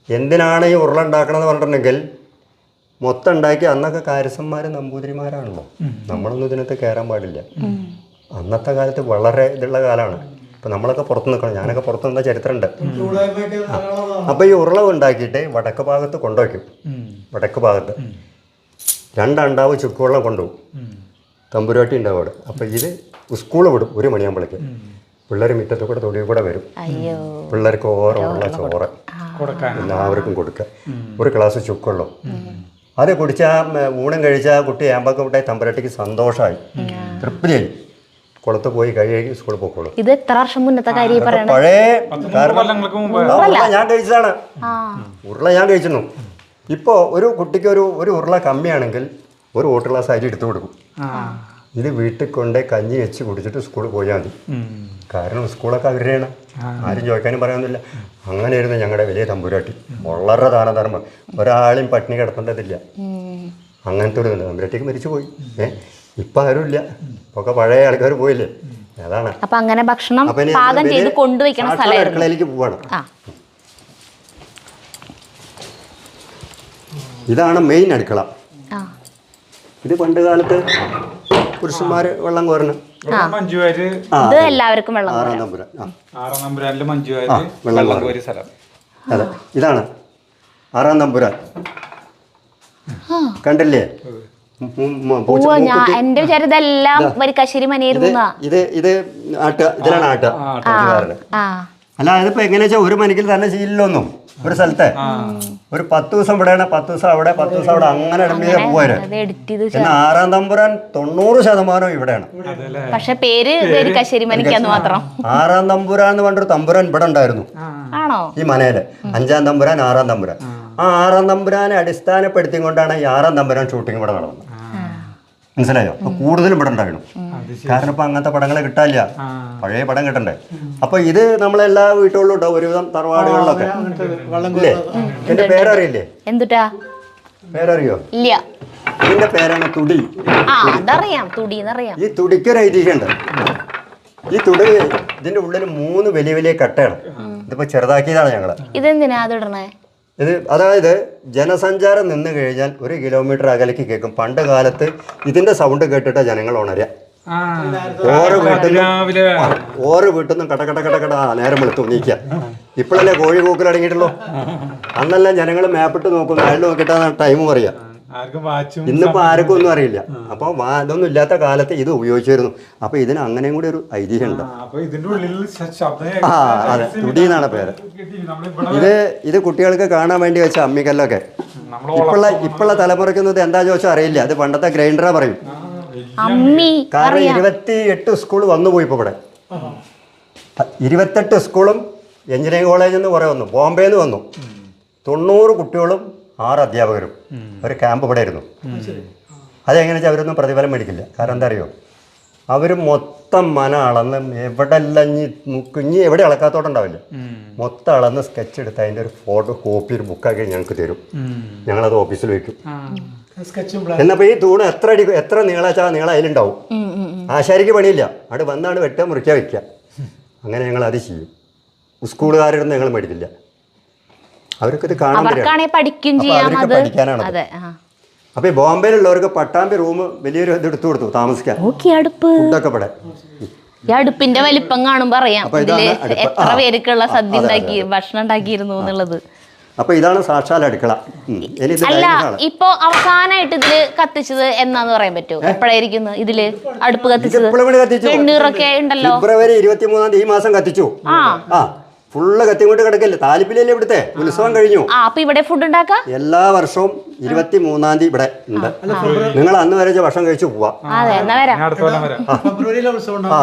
എന്തിനാണ് ഈ ഉരുളുണ്ടാക്കണമെന്ന് പറഞ്ഞിട്ടുണ്ടെങ്കിൽ മൊത്തം ഉണ്ടാക്കി അന്നൊക്കെ കാര്യസ്ഥന്മാർ നമ്പൂതിരിമാരാണല്ലോ. നമ്മളൊന്നും ഇതിനകത്ത് കയറാൻ പാടില്ല. അന്നത്തെ കാലത്ത് വളരെ ഇതുള്ള കാലമാണ്. ഇപ്പം നമ്മളൊക്കെ പുറത്ത് നിൽക്കണം. ഞാനൊക്കെ പുറത്ത് നിന്ന ചരിത്രമുണ്ട്. അപ്പോൾ ഈ ഉരുള ഉണ്ടാക്കിയിട്ട് വടക്ക് ഭാഗത്ത് കൊണ്ടുവയ്ക്കും. വടക്ക് ഭാഗത്ത് 2 അണ്ടാവ് ചുക്കുവെള്ളം കൊണ്ടുപോകും. തമ്പുരാട്ടി ഉണ്ടാവും അവിടെ. അപ്പോൾ ഇത് സ്കൂളിൽ വിടും 1 മണിയാകുമ്പോഴേക്ക്. പിള്ളേർ മുറ്റത്ത് കൂടെ തൊടിയിൽ കൂടെ വരും. പിള്ളേർക്ക് ഓരോ ഉള്ള ചോറ് എല്ലാവർക്കും കൊടുക്കുക. ഒരു ഗ്ലാസ് ചുക്കുവെള്ളം അത് കുടിച്ചാൽ ഊണം കഴിച്ചാൽ കുട്ടി ആമ്പൊക്കെ വിട്ടാൽ തമ്പുരാട്ടിക്ക് സന്തോഷമായി, തൃപ്തിയായി. കുളത്ത് പോയി കഴുകി സ്കൂളിൽ പോയിക്കോളും. ഇത് എത്ര വർഷം മുന്നത്തെ കാര്യം പറയണേ? പഴയ ഞാൻ കഴിച്ചതാണ്. ഉരുള ഞാൻ കഴിച്ചിരുന്നു. ഇപ്പോൾ ഒരു കുട്ടിക്ക് ഒരു ഉരുള കമ്മിയാണെങ്കിൽ ഒരു വോട്ട് ഗ്ലാസ് അരി എടുത്തു കൊടുക്കും. ഇത് വീട്ടിൽ കൊണ്ട് കഞ്ഞി വെച്ച് കുടിച്ചിട്ട് സ്കൂളിൽ പോയാൽ മതി. കാരണം സ്കൂളൊക്കെ അവരുടെയാണ്, ആരും ചോദിക്കാനും പറയാനൊന്നുമില്ല. അങ്ങനെയായിരുന്നു ഞങ്ങളുടെ വലിയ തമ്പുരാട്ടി. വളരെ ദാനധർമ്മം, ഒരാളെയും പട്ടിണി കിടത്തേണ്ടതില്ല. അങ്ങനത്തെ ഒരു തമ്പുരാട്ടിക്ക് മരിച്ചു പോയി. ഇപ്പം ആരുമില്ല, ഒക്കെ പഴയ ആൾക്കാർ പോയില്ലേ. അതാണ്. അപ്പം അങ്ങനെ ഭക്ഷണം പാകം ചെയ്ത് കൊണ്ടുവയ്ക്കണം അടുക്കളയിലേക്ക് പോവാണ്. ഇതാണ് മെയിൻ അടുക്കള. ഇത് പണ്ട് കാലത്ത് പുരുഷന്മാര് വെള്ളം കോരണം. മഞ്ജുവാര് എല്ലാവർക്കും വെള്ളം. 6-ാം തമ്പുരാൻ. 6-ാം തമ്പുരാനില് മഞ്ജുവാര് വെള്ളം കോരി സ്ഥലം. അതെ, ഇതാണ് 6-ാം തമ്പുരാൻ. കണ്ടില്ലേ? എന്റെ വിചാരം ഇതെല്ലാം വരിക്കാശ്ശേരി മനയായിരുന്നു. ഇതിലാണ് ആട്ടുകാരന്. അല്ല, ഇതിപ്പോ എങ്ങനെയാ വെച്ചാൽ ഒരു മണിക്കിൽ തന്നെ ചെയ്യില്ലൊന്നും. ഒരു സ്ഥലത്തെ ഒരു 10 ദിവസം ഇവിടെയാണ്, 10 ദിവസം അവിടെ, 10 ദിവസം അവിടെ, അങ്ങനെ ഇടമ്പീതെ പോയത്. എന്നാൽ 6-ാം തമ്പുരാൻ 90% ഇവിടെയാണ്. പക്ഷെ പേര് വരിക്കാശ്ശേരി മനയ്ക്കാന്ന് മാത്രം. 6-ാം തമ്പുരാൻ എന്ന് പറഞ്ഞൊരു തമ്പുരാൻ ഇവിടെ ഉണ്ടായിരുന്നു ഈ മനയില്. 5-ാം തമ്പുരാൻ, 6-ാം തമ്പുരാൻ. ആ 6-ാം തമ്പുരാനെ അടിസ്ഥാനപ്പെടുത്തിക്കൊണ്ടാണ് ഈ 6-ാം തമ്പുരാൻ ഷൂട്ടിംഗ് ഇവിടെ നടന്നത്. മനസ്സിലായോ? അപ്പൊ കൂടുതലും ഇവിടെ ഉണ്ടായിരുന്നു. കാരണം ഇപ്പൊ അങ്ങനത്തെ പടങ്ങളെ കിട്ടാനില്ല, പഴയ പടം കിട്ടണ്ടേ. അപ്പൊ ഇത് നമ്മളെല്ലാ വീട്ടുകളിലും ഉണ്ടാവും, ഒരുവിധം തറവാടുകളിലൊക്കെ. ഇല്ലേ? എന്റെ പേരറിയില്ലേ? എന്തുട്ടാ പേരറിയോ? ഇല്ല. ഇതിന്റെ പേരാണ് തുടി. ഈ തുടിക്കൊരു ഐതിഹ്യമുണ്ട്. ഈ തുടി ഇതിന്റെ ഉള്ളിൽ 3 വലിയ വലിയ കട്ടയാണ്. ഇതിപ്പോ ചെറുതാക്കിയതാണ് ഞങ്ങള്. ഇതെന്തിനാ അതിടണേ? ഇത് അതായത് ജനസഞ്ചാരം നിന്ന് കഴിഞ്ഞാൽ 1 കിലോമീറ്റർ അകലേക്ക് കേൾക്കും. പണ്ട് കാലത്ത് ഇതിന്റെ സൗണ്ട് കേട്ടിട്ടാ ജനങ്ങൾ ഉണരുക. ഓരോ വീട്ടിൽ നിന്നും കട കട കട കട നേരം വെളുത്തു നീക്കുക. ഇപ്പോഴല്ലേ കോഴി കൂക്കലടങ്ങിയിട്ടുള്ളൂ. അന്നെല്ലാം ജനങ്ങൾ മാപ്പിട്ട് നോക്കും, അയാൾ നോക്കിയിട്ടാണ് ടൈം പറയുക. ഇന്നിപ്പോൾ ആർക്കും ഒന്നും അറിയില്ല. അപ്പോൾ ഇതൊന്നും ഇല്ലാത്ത കാലത്ത് ഇത് ഉപയോഗിച്ചിരുന്നു. അപ്പോൾ ഇതിന് അങ്ങനെയും കൂടി ഒരു ഐതിഹ്യമുണ്ട്. അതെ, തുടി എന്നാണ് പേര്. ഇത് കുട്ടികൾക്ക് കാണാൻ വേണ്ടി വെച്ച അമ്മിക്കല്ലൊക്കെ. ഇപ്പോഴുള്ള തലമുറയ്ക്കൊന്നും എന്താ ചോദിച്ചാൽ അറിയില്ല. അത് പണ്ടത്തെ ഗ്രൈൻഡറാ പറയും. കാരണം 28 സ്കൂൾ വന്നു പോയി. ഇപ്പോൾ ഇവിടെ 28 സ്കൂളും എഞ്ചിനീയറിംഗ് കോളേജിൽ നിന്ന് കുറേ വന്നു, ബോംബെയിൽ നിന്ന് വന്നു. 90 കുട്ടികളും 6 അധ്യാപകരും. ഒരു ക്യാമ്പ് ഇവിടെ ആയിരുന്നു. അതെങ്ങനെ വെച്ചാൽ അവരൊന്നും പ്രതിഫലം മേടിക്കില്ല. കാരണം എന്താ അറിയോ? അവർ മൊത്തം മന അളന്ന് എവിടെല്ലാം കുഞ്ഞ് എവിടെ അളക്കാത്തോട്ടുണ്ടാവില്ല, മൊത്തം അളന്ന് സ്കെച്ച് എടുത്ത് അതിൻ്റെ ഒരു ഫോട്ടോ കോപ്പി ഒരു ബുക്കാക്കി ഞങ്ങൾക്ക് തരും. ഞങ്ങളത് ഓഫീസിൽ വയ്ക്കും. എന്നപ്പോൾ ഈ തൂണ് എത്ര നീളാച്ചാൽ നീളം അതിലുണ്ടാവും. ആശാരിക്ക് പണിയില്ല, അവിടെ വന്നാണ് വെട്ടുക മുറിക്കുക വയ്ക്കുക. അങ്ങനെ ഞങ്ങൾ അത് ചെയ്യും. സ്കൂളുകാരുടെ ഞങ്ങൾ മേടിക്കില്ല. അവർക്കിത് കാണാൻ പഠിക്കാനാണ്. അപ്പൊ ഈ ബോംബെയിലുള്ളവർക്ക് പട്ടാമ്പി റൂം വലിയൊരു ഇത് എടുത്തു കൊടുത്തു താമസിക്കാൻ. ഫുഡൊക്കെ ഇവിടെ ഈ അടുപ്പിന്റെ വലിപ്പം കാണുമ്പോ അറിയാം ഇതില് എത്ര പേർക്കുള്ള സദ്യ ഉണ്ടാക്കി ഭക്ഷണം ഉണ്ടാക്കിയിരുന്നു എന്നുള്ളത്. അപ്പൊ ഇതാണ് സാക്ഷാൽ അടുക്കള. അല്ല, ഇപ്പൊ അവസാനമായിട്ട് ഇതില് കത്തിച്ചത് എന്നാന്ന് പറയാൻ പറ്റുമോ? എപ്പോഴായിരിക്കുന്നു ഇതില് അടുപ്പ് കത്തിച്ചത്? വെണ്ണീറൊക്കെ ഉണ്ടല്ലോ. ഫെബ്രുവരി 23 ഈ മാസം കത്തിച്ചു. ഫുള്ള് കത്തിങ്ങോട്ട് കിടക്കല്ലേ, താലിപ്പിലല്ലേ ഇവിടുത്തെ ഉത്സവം കഴിഞ്ഞു. അപ്പൊ ഇവിടെ ഫുഡ് ഉണ്ടാക്കാം എല്ലാ വർഷവും 23 ഇവിടെ ഉണ്ട്. നിങ്ങൾ അന്ന് വരെ ഭക്ഷണം കഴിച്ചു പോവാ.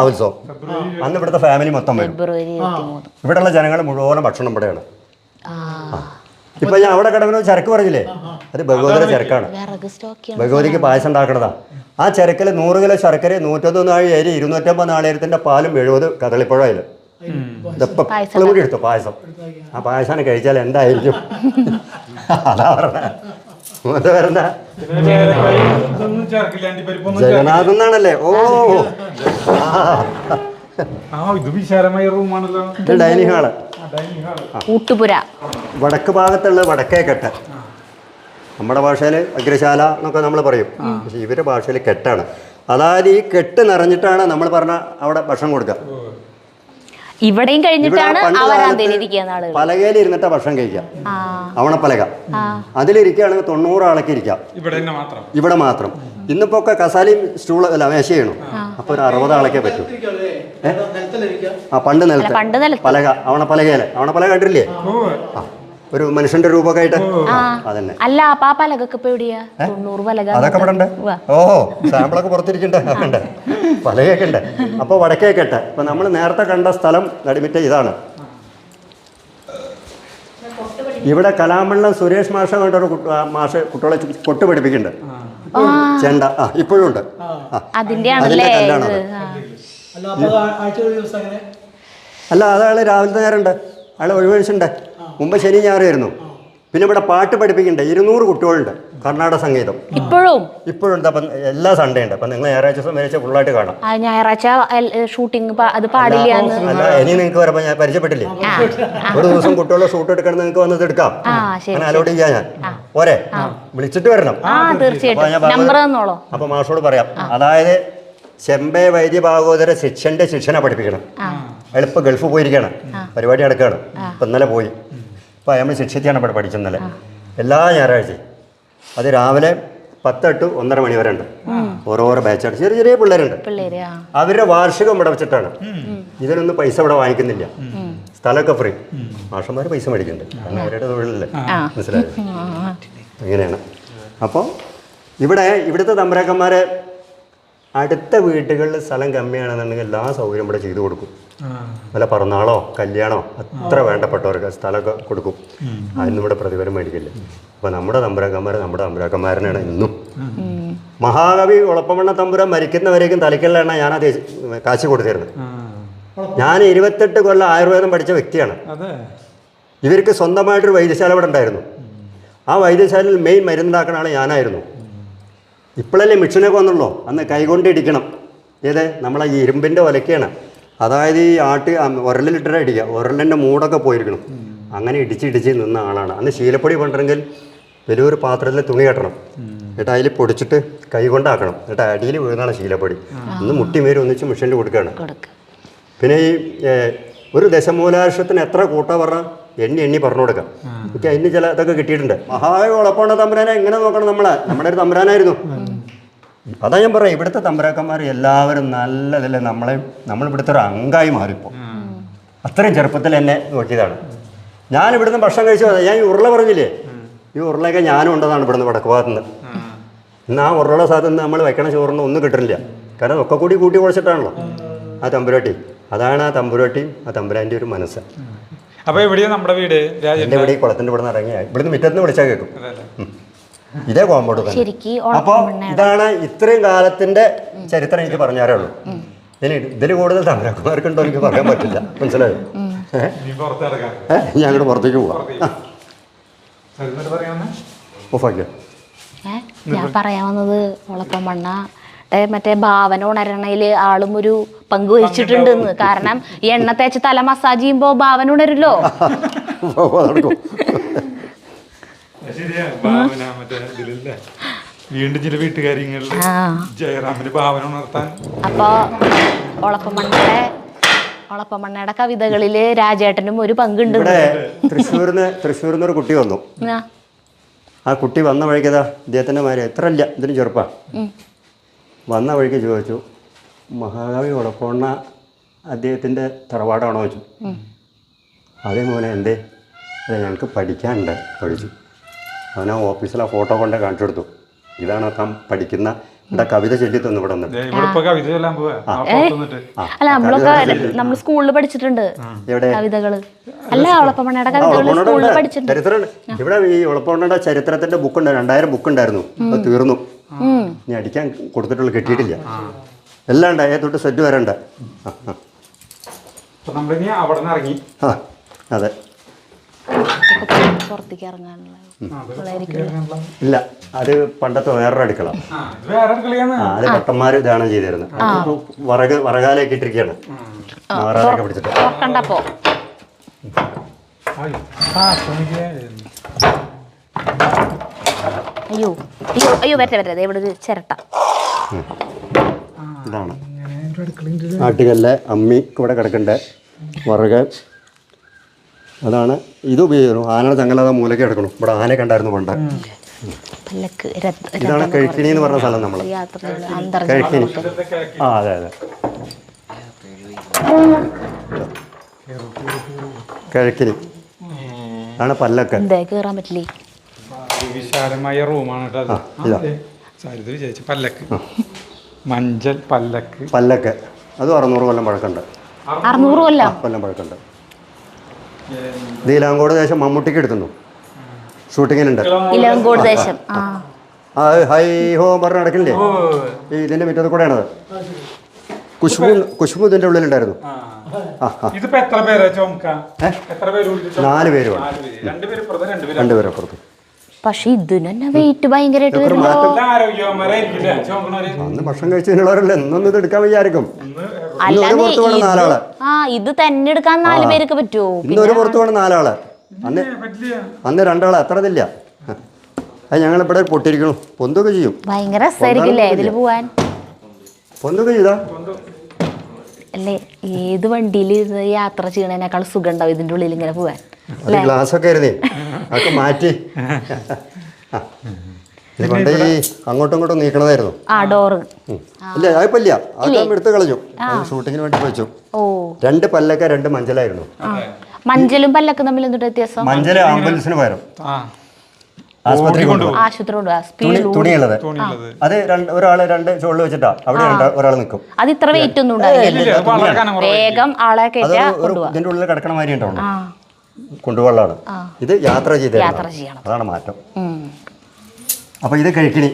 ഉത്സവം അന്ന് ഇവിടുത്തെ ഫാമിലി മൊത്തം വരും. ഇവിടെയുള്ള ജനങ്ങൾ മുഴുവൻ ഭക്ഷണം ഇവിടെയാണ്. ഇപ്പൊ ഞാൻ അവിടെ കിടക്കുന്ന ചരക്ക് പറഞ്ഞില്ലേ, അത് ഭഗവതിയുടെ ചരക്കാണ്. ഭഗവതിക്ക് പായസം ഉണ്ടാക്കണതാ. ആ ചരക്കിൽ 100 കിലോ ശർക്കര, 101 നാഴി അരി, 250 നാളികേരത്തിന്റെ പാലും 70 കദളിപ്പഴം അതിൽ. ഇതെപ്പം കൂടി എടുത്തു പായസം. ആ പായസം കഴിച്ചാൽ എന്തായിരിക്കും? അതാ പറഞ്ഞ വരുന്ന ജഗന്നാഥ് എന്നാണല്ലേ. ഓ ഇത് വിശാലമായ റൂമാണല്ലോ. ഇത് ഡൈനിങ് ഹാള്. വടക്ക് ഭാഗത്തുള്ള വടക്കേ കെട്ട്. നമ്മുടെ ഭാഷയിൽ അഗ്രശാല എന്നൊക്കെ നമ്മൾ പറയും, പക്ഷെ ഇവരുടെ ഭാഷയിൽ കെട്ടാണ്. അതായത് ഈ കെട്ട് നിറഞ്ഞിട്ടാണ് നമ്മൾ പറഞ്ഞ അവിടെ ഭക്ഷണം കൊടുക്കുക. ഇവിടെയും കഴിഞ്ഞിട്ടാണ് പലകയിൽ ഇരുന്നിട്ടാ ഭക്ഷണം കഴിക്കാം. അവണപ്പലക അതിലിരിക്കുകയാണെങ്കിൽ 90 ആളൊക്കെ ഇരിക്കാം ഇവിടെ മാത്രം. ഇന്നിപ്പോ ഒക്കെ കസാലയും സ്റ്റൂള് അല്ല മേശ ചെയ്യണം. അപ്പൊ ഒരു 60 ആളൊക്കെ പറ്റും. പണ്ട് നിലത്ത് പലക, അവണപ്പലക കണ്ടില്ലേ? ഒരു മനുഷ്യന്റെ രൂപമൊക്കെ ആയിട്ട്. അതന്നെ. അല്ല ആ പലകൊക്കെ അതൊക്കെ ഇവിടെ ഉണ്ട്. ഓ സാമ്പിളൊക്കെ പുറത്തിരിക്കണ്ടേ? ഉണ്ട്, പലകയൊക്കെ ഉണ്ട്. അപ്പൊ വടക്കേ കെട്ട്. ഇപ്പൊ നമ്മൾ നേരത്തെ കണ്ട സ്ഥലം നടുമിറ്റ ഇതാണ്. ഇവിടെ കലാമണ്ഡലം സുരേഷ് മാഷ കണ്ടൊരു മാഷ് കുട്ടികളെ കൊട്ട് പഠിപ്പിക്കുന്നുണ്ട്. ചെണ്ട ഇപ്പോഴും ഉണ്ട്. അതിന്റെ കല്ലാണ്. അല്ല, അയാൾ രാവിലത്തെ നേരം ഉണ്ട്, അയാൾ ഒഴിവഴിച്ചുണ്ട്. മുമ്പ് ശനി ഞായറായിരുന്നു. പിന്നെ ഇവിടെ പാട്ട് പഠിപ്പിക്കുന്നുണ്ട്. 200 കുട്ടികളുണ്ട്. കർണാടക സംഗീതം ഇപ്പോഴും ഉണ്ട്. അപ്പം എല്ലാ സൺഡേ ഉണ്ട്. അപ്പം നിങ്ങൾ ഞായറാഴ്ച ദിവസം വരച്ച ഫുള്ളായിട്ട് കാണാം. ഞായറാഴ്ച ഷൂട്ടിംഗ് അത് പാടില്ല. അല്ല, ഇനി നിങ്ങൾക്ക് വരുമ്പോൾ ഞാൻ പരിചയപ്പെട്ടില്ലേ, ഒരു ദിവസം കുട്ടികളുടെ ഷൂട്ട് എടുക്കണം, നിങ്ങൾക്ക് വന്നത് എടുക്കാം. അങ്ങനെ അലോട്ട് ചെയ്യാൻ ഞാൻ പോരെ, വിളിച്ചിട്ട് വരണം. അപ്പൊ മാഷോട് പറയാം. അതായത് ചെമ്പൈ വൈദ്യ ഭാഗവതര ശിക്ഷനെ പഠിപ്പിക്കണം. എളുപ്പം ഗൾഫ് പോയിരിക്കുകയാണ്, പരിപാടി നടക്കുകയാണ്. ഇപ്പം ഇന്നലെ പോയി. അപ്പോൾ നമ്മൾ ശിക്ഷത്തെയാണ് ഇവിടെ പഠിച്ചെന്നല്ലേ. എല്ലാ ഞായറാഴ്ചയും അത് രാവിലെ 10 to 1:30 മണി വരെ ഉണ്ട്. ഓരോരോ ബാച്ചാണ്. ചെറിയ ചെറിയ പിള്ളേരുണ്ട്. അവരുടെ വാർഷികം ഇവിടെ വെച്ചിട്ടാണ്. ഇതിനൊന്നും പൈസ ഇവിടെ വാങ്ങിക്കുന്നില്ല. സ്ഥലമൊക്കെ ഫ്രീ. മാഷന്മാർ പൈസ മേടിക്കുന്നുണ്ട്, കാരണം അവരുടെ തൊഴിലല്ലേ. മനസ്സിലായോ? അങ്ങനെയാണ്. അപ്പോൾ ഇവിടുത്തെ തമ്പുരാക്കന്മാരെ അടുത്ത വീട്ടുകളിൽ സ്ഥലം കമ്മിയാണെന്നുണ്ടെങ്കിൽ എല്ലാ സൗകര്യം ഇവിടെ ചെയ്തു കൊടുക്കും. വല്ല പിറന്നാളോ കല്യാണോ അത്ര വേണ്ടപ്പെട്ടവർക്ക് സ്ഥലമൊക്കെ കൊടുക്കും. അതിനും ഇവിടെ പ്രതിഫലം മേടിക്കില്ല. അപ്പോൾ നമ്മുടെ തമ്പുരാക്കന്മാരനാണ് ഇന്നും. മഹാകവി ഒളപ്പമണ്ണ തമ്പുരാൻ മരിക്കുന്നവരേക്കും തലയ്ക്കലാണ് ഞാൻ അത് കാശ് കൊടുത്തിരുന്നത്. ഞാൻ 28 കൊല്ലം ആയുർവേദം പഠിച്ച വ്യക്തിയാണ്. ഇവർക്ക് സ്വന്തമായിട്ടൊരു വൈദ്യശാല ഇവിടെ ഉണ്ടായിരുന്നു. ആ വൈദ്യശാലയിൽ മെയിൻ മരുന്നുണ്ടാക്കുന്ന ആൾ ഞാനായിരുന്നു. ഇപ്പോഴല്ലേ മിഷനൊക്കെ വന്നുള്ളൂ. അന്ന് കൈകൊണ്ട് ഇടിക്കണം. നമ്മളെ ഈ ഇരുമ്പിൻ്റെ ഒലക്കയാണ്. അതായത് ഈ ഉരലിലിട്ടിട്ട് ഇടിക്കുക. ഉരലിൻ്റെ മൂടൊക്കെ പോയിരിക്കണം. അങ്ങനെ ഇടിച്ച് നിന്ന ആളാണ്. അന്ന് ശീലപ്പൊടി കൊണ്ടെങ്കിൽ വലിയൊരു പാത്രത്തിൽ തുണി കെട്ടണം. എന്നിട്ട് അതിൽ പൊടിച്ചിട്ട് കൈ കൊണ്ടാക്കണം. എന്നിട്ട് അടിയിൽ വീണാണ് ശീലപ്പൊടി. അന്ന് മുട്ടിമേരി ഒന്നിച്ച് മിഷനിൽ കൊടുക്കുകയാണ്. പിന്നെ ഈ ഒരു ദശമൂലാക്ഷത്തിന് എത്ര കൂട്ടാ പറഞ്ഞാൽ എണ്ണി പറഞ്ഞു കൊടുക്കാം. എനിക്ക് അതിന് ചില ഇതൊക്കെ കിട്ടിയിട്ടുണ്ട്. മഹാകവി ഒളപ്പമണ്ണ തമ്പുരാനെ എങ്ങനെ നോക്കണം? നമ്മുടെ ഒരു തമ്പുരാനായിരുന്നു. അതാ ഞാൻ പറയാം, ഇവിടുത്തെ തമ്പുരാക്കന്മാർ എല്ലാവരും നല്ലതല്ലേ. നമ്മൾ ഇവിടുത്തെ ഒരു അംഗമായി മാറിപ്പോൾ. അത്രയും ചെറുപ്പത്തിൽ എന്നെ നോക്കിയതാണ്. ഞാൻ ഇവിടുന്ന് ഭക്ഷണം കഴിച്ചു. ഞാൻ ഈ ഉരുള പറഞ്ഞില്ലേ, ഈ ഉരുളയൊക്കെ ഞാനും ഉണ്ടതാണ് ഇവിടുന്ന് വടക്ക് ഭാഗത്തുനിന്ന്. ഇന്ന് ആ ഉരുളയുടെ സ്ഥലത്ത് നിന്ന് നമ്മൾ വെക്കണ ചോറിന് ഒന്നും കിട്ടില്ല. കാരണം ഒക്കെ കൂട്ടി കുഴച്ചിട്ടാണല്ലോ ആ തമ്പുരാട്ടി. അതാണ് ആ തമ്പുരാട്ടിയും ആ തമ്പുരാൻ്റെ ഒരു മനസ്സ്. അപ്പൊ എവിടെയാ നമ്മുടെ വീട്? എൻ്റെ ഇവിടെ ഈ കുളത്തിൻ്റെ ഇവിടെ നിന്ന് ഇറങ്ങിയ ഇവിടുന്ന് മുറ്റത്ത് നിന്ന് വിളിച്ചാൽ കേൾക്കും. ഇതേ കോമ്പൗണ്ട് തന്നെ. ശരിക്കും അപ്പോൾ ഇതാണ് ഇത്രയും കാലത്തിന്റെ ചരിത്രം എനിക്ക് പറഞ്ഞാലേ ഉള്ളൂ. ഇനി ഇതിൽ കൂടുതൽ തമ്പരാക്കുമാർക്കുണ്ടോ എനിക്ക് പറയാൻ പറ്റില്ല. മനസ്സിലായോ? ഞാൻ അങ്ങോട്ട് പുറത്തേക്ക് പോവാം. ഓഫാക്കിയോ? ഞാൻ പറയാൻ വന്നത് ഒളപ്പം മണ്ണ മറ്റേ ഭാവന ഉണരണയിൽ ആളും ഒരു പങ്ക് വഹിച്ചിട്ടുണ്ടെന്ന്. കാരണം ഈ എണ്ണ തേച്ച് തല മസാജ് ചെയ്യുമ്പോ ഭാവന ഉണരുമല്ലോ. വീണ്ടും ചില വീട്ടുകാര്യങ്ങളിൽ ജയറാമിന് ഭാവന ഉണർത്താൻ. അപ്പൊ ഒളപ്പമണ്ണയുടെ കവിതകളില് രാജേട്ടനും ഒരു പങ്കുണ്ട്. ഇവിടെ തൃശ്ശൂരിന്ന് ഒരു കുട്ടി വന്നു. ആ കുട്ടി വന്ന വഴിക്കതാ ഇദ്ദേഹത്തിൻ്റെ മാര് എത്ര അല്ല ഇതിന് ചെറുപ്പാ. വന്ന വഴിക്ക് ചോദിച്ചു, മഹാകവി ഒളപ്പമണ്ണ അദ്ദേഹത്തിൻ്റെ തറവാടാണോ ചോദിച്ചു. അതേ മോനെ എന്തേ? അതെ ഞങ്ങൾക്ക് പഠിക്കാനുണ്ട്. പഠിച്ചു. അവനാ ഓഫീസിൽ ആ ഫോട്ടോ കൊണ്ട് കാണിച്ചു കൊടുത്തു. ഇതാണ് താൻ പഠിക്കുന്ന ഇവിടെ കവിത ചൊല്ലി തന്നു. ഇവിടെ വന്നിട്ട് അല്ല നമ്മൾ സ്കൂളിൽ പഠിച്ചിട്ടുണ്ട് കവിതകള്. അല്ല ഒളപ്പമണ്ണയുടെ കവിതകൾ സ്കൂളിൽ പഠിച്ചിട്ടുണ്ട്. ചരിത്രം ഇവിടെ ഈ ഒളപ്പമണ്ണയുടെ ചരിത്രത്തിന്റെ ബുക്കുണ്ട്. 2000 ബുക്ക് ഉണ്ടായിരുന്നു. അത് തീർന്നു. ഇനി അടിക്കാൻ കൊടുത്തിട്ടുള്ള കിട്ടിയിട്ടില്ല. എല്ലാം ഉണ്ട്. തൊട്ട് സെറ്റ് വരണ്ട. ആ അതെ. പുറത്തേക്ക് ഇറങ്ങാനുള്ള ഇല്ല, അത് പണ്ടത്തെ വേറൊരു അടുക്കള. അത് ഭട്ടന്മാര് ദാനം ചെയ്തിരുന്നു. വറകാലൊക്കെ ഇട്ടിരിക്കുകയാണ്. മാറാനൊക്കെ പിടിച്ചിട്ട്. അയ്യോ അയ്യോ അയ്യോ വരട്ടെ ഇവിടെ ഒരു ചിരട്ട. ഇതാണ് ആട്ടുകല്ല്. അമ്മി ഇവിടെ കിടക്കണ്ടേ വറക്. അതാണ് ഇത് ഉപയോഗിക്കുന്നു. ആനയുടെ ചങ്ങല മൂലയ്ക്ക് കിടക്കണം. ഇവിടെ ആന കണ്ടായിരുന്നു പണ്ട്. ഇതാണ് കഴിക്കിണി എന്ന് പറഞ്ഞ സ്ഥലം. നമ്മൾ കഴിക്കിണി. ആ അതെ അതെ കഴിക്കിണി ആണ്. പല്ലക്ക് കയറാൻ പറ്റില്ലേ? വിശാലമായ റൂമാണ് കേട്ടോ. പല്ലക്ക് മഞ്ചൽ പല്ലക്ക് അത് 600 കൊല്ലം പഴക്കമുണ്ട്. 600 കൊല്ലം പഴക്കമുണ്ട്. നീലാങ്കോട് ദേശം മമ്മൂട്ടിക്ക് എടുത്തുന്നു. ഷൂട്ടിങ്ങിനുണ്ട്. ദേശം ഹൈ ഹോ പറഞ്ഞ് നടക്കില്ലേ? ഇതിന്റെ മുറ്റത്ത് കൂടെയാണത്. കുശ്ബു ഇതിന്റെ ഉള്ളിലുണ്ടായിരുന്നു. 4 പേര്. 2 പേര് അപ്പുറത്ത്. പക്ഷെ ഇതിന് തന്നെ വെയിറ്റ് ഭയങ്കരമായിട്ട് അന്ന് ഭക്ഷണം കഴിച്ചതിനുള്ളവരല്ലേ എന്നൊന്നും ഇത് എടുക്കാൻ വിചാരിക്കും. ഇത് തന്നെ എടുക്കാൻ 4 പേർക്ക് പറ്റുമോ? ഇന്നൊരു പുറത്ത് വേണം 4 ആള്. അന്ന് 2 ആള് അത്ര ഇതില്ല. അത് ഞങ്ങളിവിടെ പൊട്ടിയിരിക്കണം. പൊന്തൊക്കെ ചെയ്യും. ഭയങ്കര രസമായിരിക്കില്ലേ ഇതിൽ പോവാൻ? പൊന്തൊക്കെ ചെയ്താ അല്ലേ? ഏത് വണ്ടിയിൽ യാത്ര ചെയ്യണേനേക്കാൾ സുഖം ഉണ്ടാവും ഇതിന്റെ ഉള്ളിൽ ഇങ്ങനെ പോവാൻ. ഗ്ലാസ് ഒക്കെ ആയിരുന്നേ, അതൊക്കെ മാറ്റി കൊണ്ട് ഈ അങ്ങോട്ടും ഇങ്ങോട്ടും നീക്കണതായിരുന്നു. ഇല്ല അതിപ്പല്ല, അതൊക്കെ എടുത്ത് കളഞ്ഞു. ഷൂട്ടിങ്ങിന് വേണ്ടി വെച്ചു. 2 പല്ലൊക്കെ 2 മഞ്ചലായിരുന്നു. മഞ്ചലും പല്ലൊക്കെ തമ്മിൽ എന്തുട്ട് വ്യത്യാസം? മഞ്ചല് ആംബുലൻസിന് പകരം ആശുപത്രി തുണിയുള്ളത്. അത് ഒരാള് 2 ചോളിൽ വെച്ചിട്ടാ അവിടെ ഒരാൾ നിൽക്കും. അത് ഇത്ര വെയിറ്റ് ഒന്നും ഉണ്ടാവില്ല. വേഗം ആളെ ഇതിന്റെ ഉള്ളിൽ കിടക്കണ മാതിരി ഉണ്ടാവും. കൊണ്ടുപോകാനുള്ളതാണ്. ഇത് യാത്ര ചെയ്യണം. അതാണ് മാറ്റം. അപ്പൊ ഇത് കഴിക്കണി.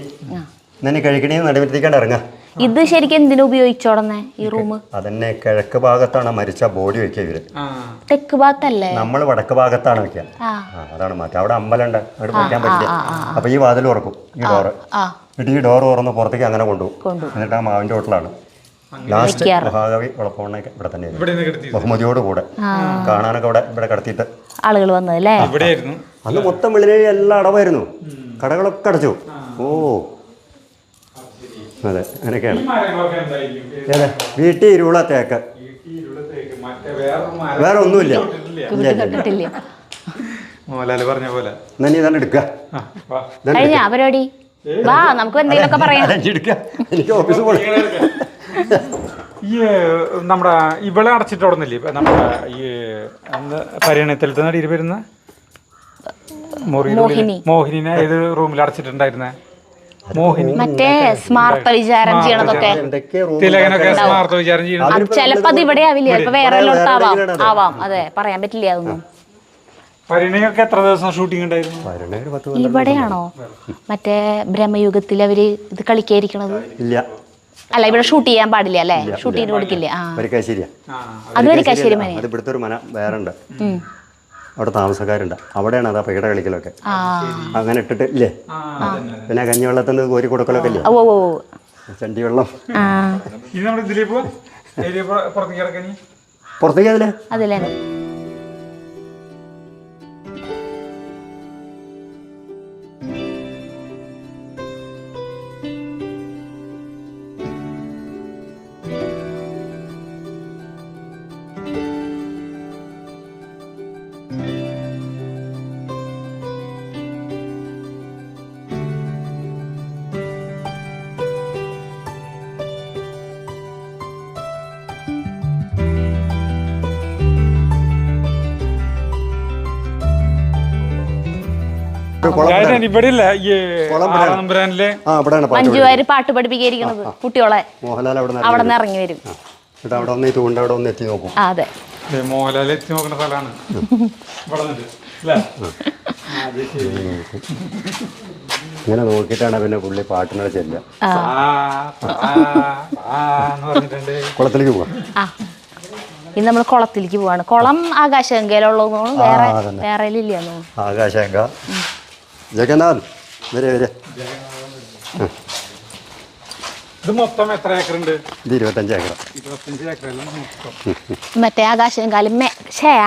ഇന്നെ കഴിക്കണി നടുവത്തിക്കാണ്ട് ഇറങ്ങാം. ഇത് ശരിക്കും എന്തിനു ഉപയോഗിച്ചോടന്നെ ഈ റൂം? അതന്നെ കിഴക്ക് ഭാഗത്താണ് മരിച്ച ബോഡി വെക്കുക ഇവര്. തെക്ക് ഭാഗത്തല്ലേ? നമ്മൾ വടക്ക് ഭാഗത്താണ് വെക്കുക. അതാണ് മാറ്റം. അവിടെ അമ്പലമുണ്ട്, അവിടെ വെക്കാൻ പറ്റില്ല. അപ്പൊ ഈ വാതിൽ തുറക്കും, ഈ ഡോറ്. എന്നിട്ട് ഈ ഡോറ് തുറന്ന് പുറത്തേക്ക് അങ്ങനെ കൊണ്ടുപോകും. എന്നിട്ട് ആ മാവിന്റെ ഹോട്ടലാണ് ലാസ്റ്റ് മഹാകവി ഒളപ്പമണ്ണ ഇവിടെ തന്നെ ബഹുമതിയോട് കൂടെ കാണാനൊക്കെ ഇവിടെ കടത്തിയിട്ട് ആളുകൾ വന്നതല്ലേ. അന്ന് മൊത്തം വെള്ളിനേഴി എല്ലാം അടവായിരുന്നു. കടകളൊക്കെ അടച്ചു. ഓ അതെ, അങ്ങനെയൊക്കെയാണ്. ഏതെ വീട്ടിൽ ഇരുള തേക്ക്, വേറെ ഒന്നുമില്ല. തന്നെ ഇതാണ് എടുക്കുക. പരിപാടി വാ, നമുക്ക് എന്തെങ്കിലുമൊക്കെ പറയാം. എനിക്ക് ഓഫീസ് പോകണം. ഈ നമ്മുടെ ഇവളെ അടച്ചിട്ടോടുന്നില്ലേ ഇപ്പൊ നമ്മുടെ ഈ പരിണയത്തിലത്തെ നടിയിൽ വരുന്ന മോഹിനിനെ ഏത് റൂമിൽ അടച്ചിട്ടുണ്ടായിരുന്നേ? മോഹിനി മറ്റേ സ്മാർത്ത വിചാരം ചെയ്യണതൊക്കെ തിലകനൊക്കെ സ്മാർത്ത വിചാരം ചെയ്യണം. ചിലപ്പോ അത് ഇവിടെ ആവില്ല, ചിലപ്പോ വേറെ ആവാം. അതെ, പറയാൻ പറ്റില്ല. അതൊന്നും പരിണയൊക്കെ എത്ര ദിവസം ഷൂട്ടിംഗ് ഉണ്ടായിരുന്നു? വരണേ ഒരു 10 ഇവിടെയാണോ മറ്റേ ബ്രഹ്മയുഗത്തിൽ അവര് ഇത് കളിക്കായിരിക്കണത്? ഇല്ല, അല്ല, ഇവിടെ ഷൂട്ട് ചെയ്യാൻ പാടില്ല അല്ലേ? ഷൂട്ട് ചെയ്ത് കൊടുക്കില്ലേ? ആ, വരിക്കാശ്ശേരിയാ. അത് വരിക്കാശ്ശേരി മന. അത് ഇവിടുത്തെ ഒരു മന വേറെ ഉണ്ട്, അവിടെ താമസക്കാരുണ്ട്, അവിടെയാണ് അതാ പീട കളിക്കലൊക്കെ. അങ്ങനെ ഇട്ടിട്ട് ഇല്ലേ, പിന്നെ കഞ്ഞിവെള്ളത്തിൽ നിന്ന് കോരി കൊടുക്കലൊക്കെ ഇല്ലേ, ഓ ഓ ചണ്ടി വെള്ളം. ഇനി നമ്മൾ ഇതിലേ പോവാ, പുറത്തേക്ക് ഇറക്കാനി പുറത്തേക്ക് അതിലെ അതിലെ ഇവിടെ ഇല്ല ഈ ആളമ്പരാനിലെ അവിടെയാണ് മഞ്ജു വാര്യർ പാട്ട് പഠിപ്പിക്കായിരിക്കണത് കുട്ടികളെ. മോഹൻലാൽ അവിടെ നിന്ന് ഇറങ്ങി വരും. എന്നിട്ട് അവിടെ ഒന്ന് തൂണ്ട അവിടെ ഒന്ന് എത്തി നോക്കും. ആ, അതെ, മോഹൻലാൽ എത്തി നോക്കുന്ന സ്ഥലമാണ് ഇവിടെ നിന്നിട്ട് അല്ലേ? ഇങ്ങനെ നോക്കിയിട്ടാണ് പിന്നെ പുള്ളി പാട്ടിനോട് ചെല്ലുക. കുളത്തിലേക്ക് പോവാം. ആ, ഇന്ന് നമ്മൾ കുളത്തിലേക്ക് പോവാണ്. കുളം ആകാശഗംഗയിലുള്ളതെന്ന് വേറെ വേറെ ഇല്ലെന്ന്. ആകാശഗംഗ, ജഗന്നാഥ് വരെ വരെ. ഇത് മൊത്തം എത്ര ഏക്കർ ഉണ്ട്? ഇത് 25 ഏക്കർ. 25 ഏക്കറല്ല മൊത്തം. മറ്റേ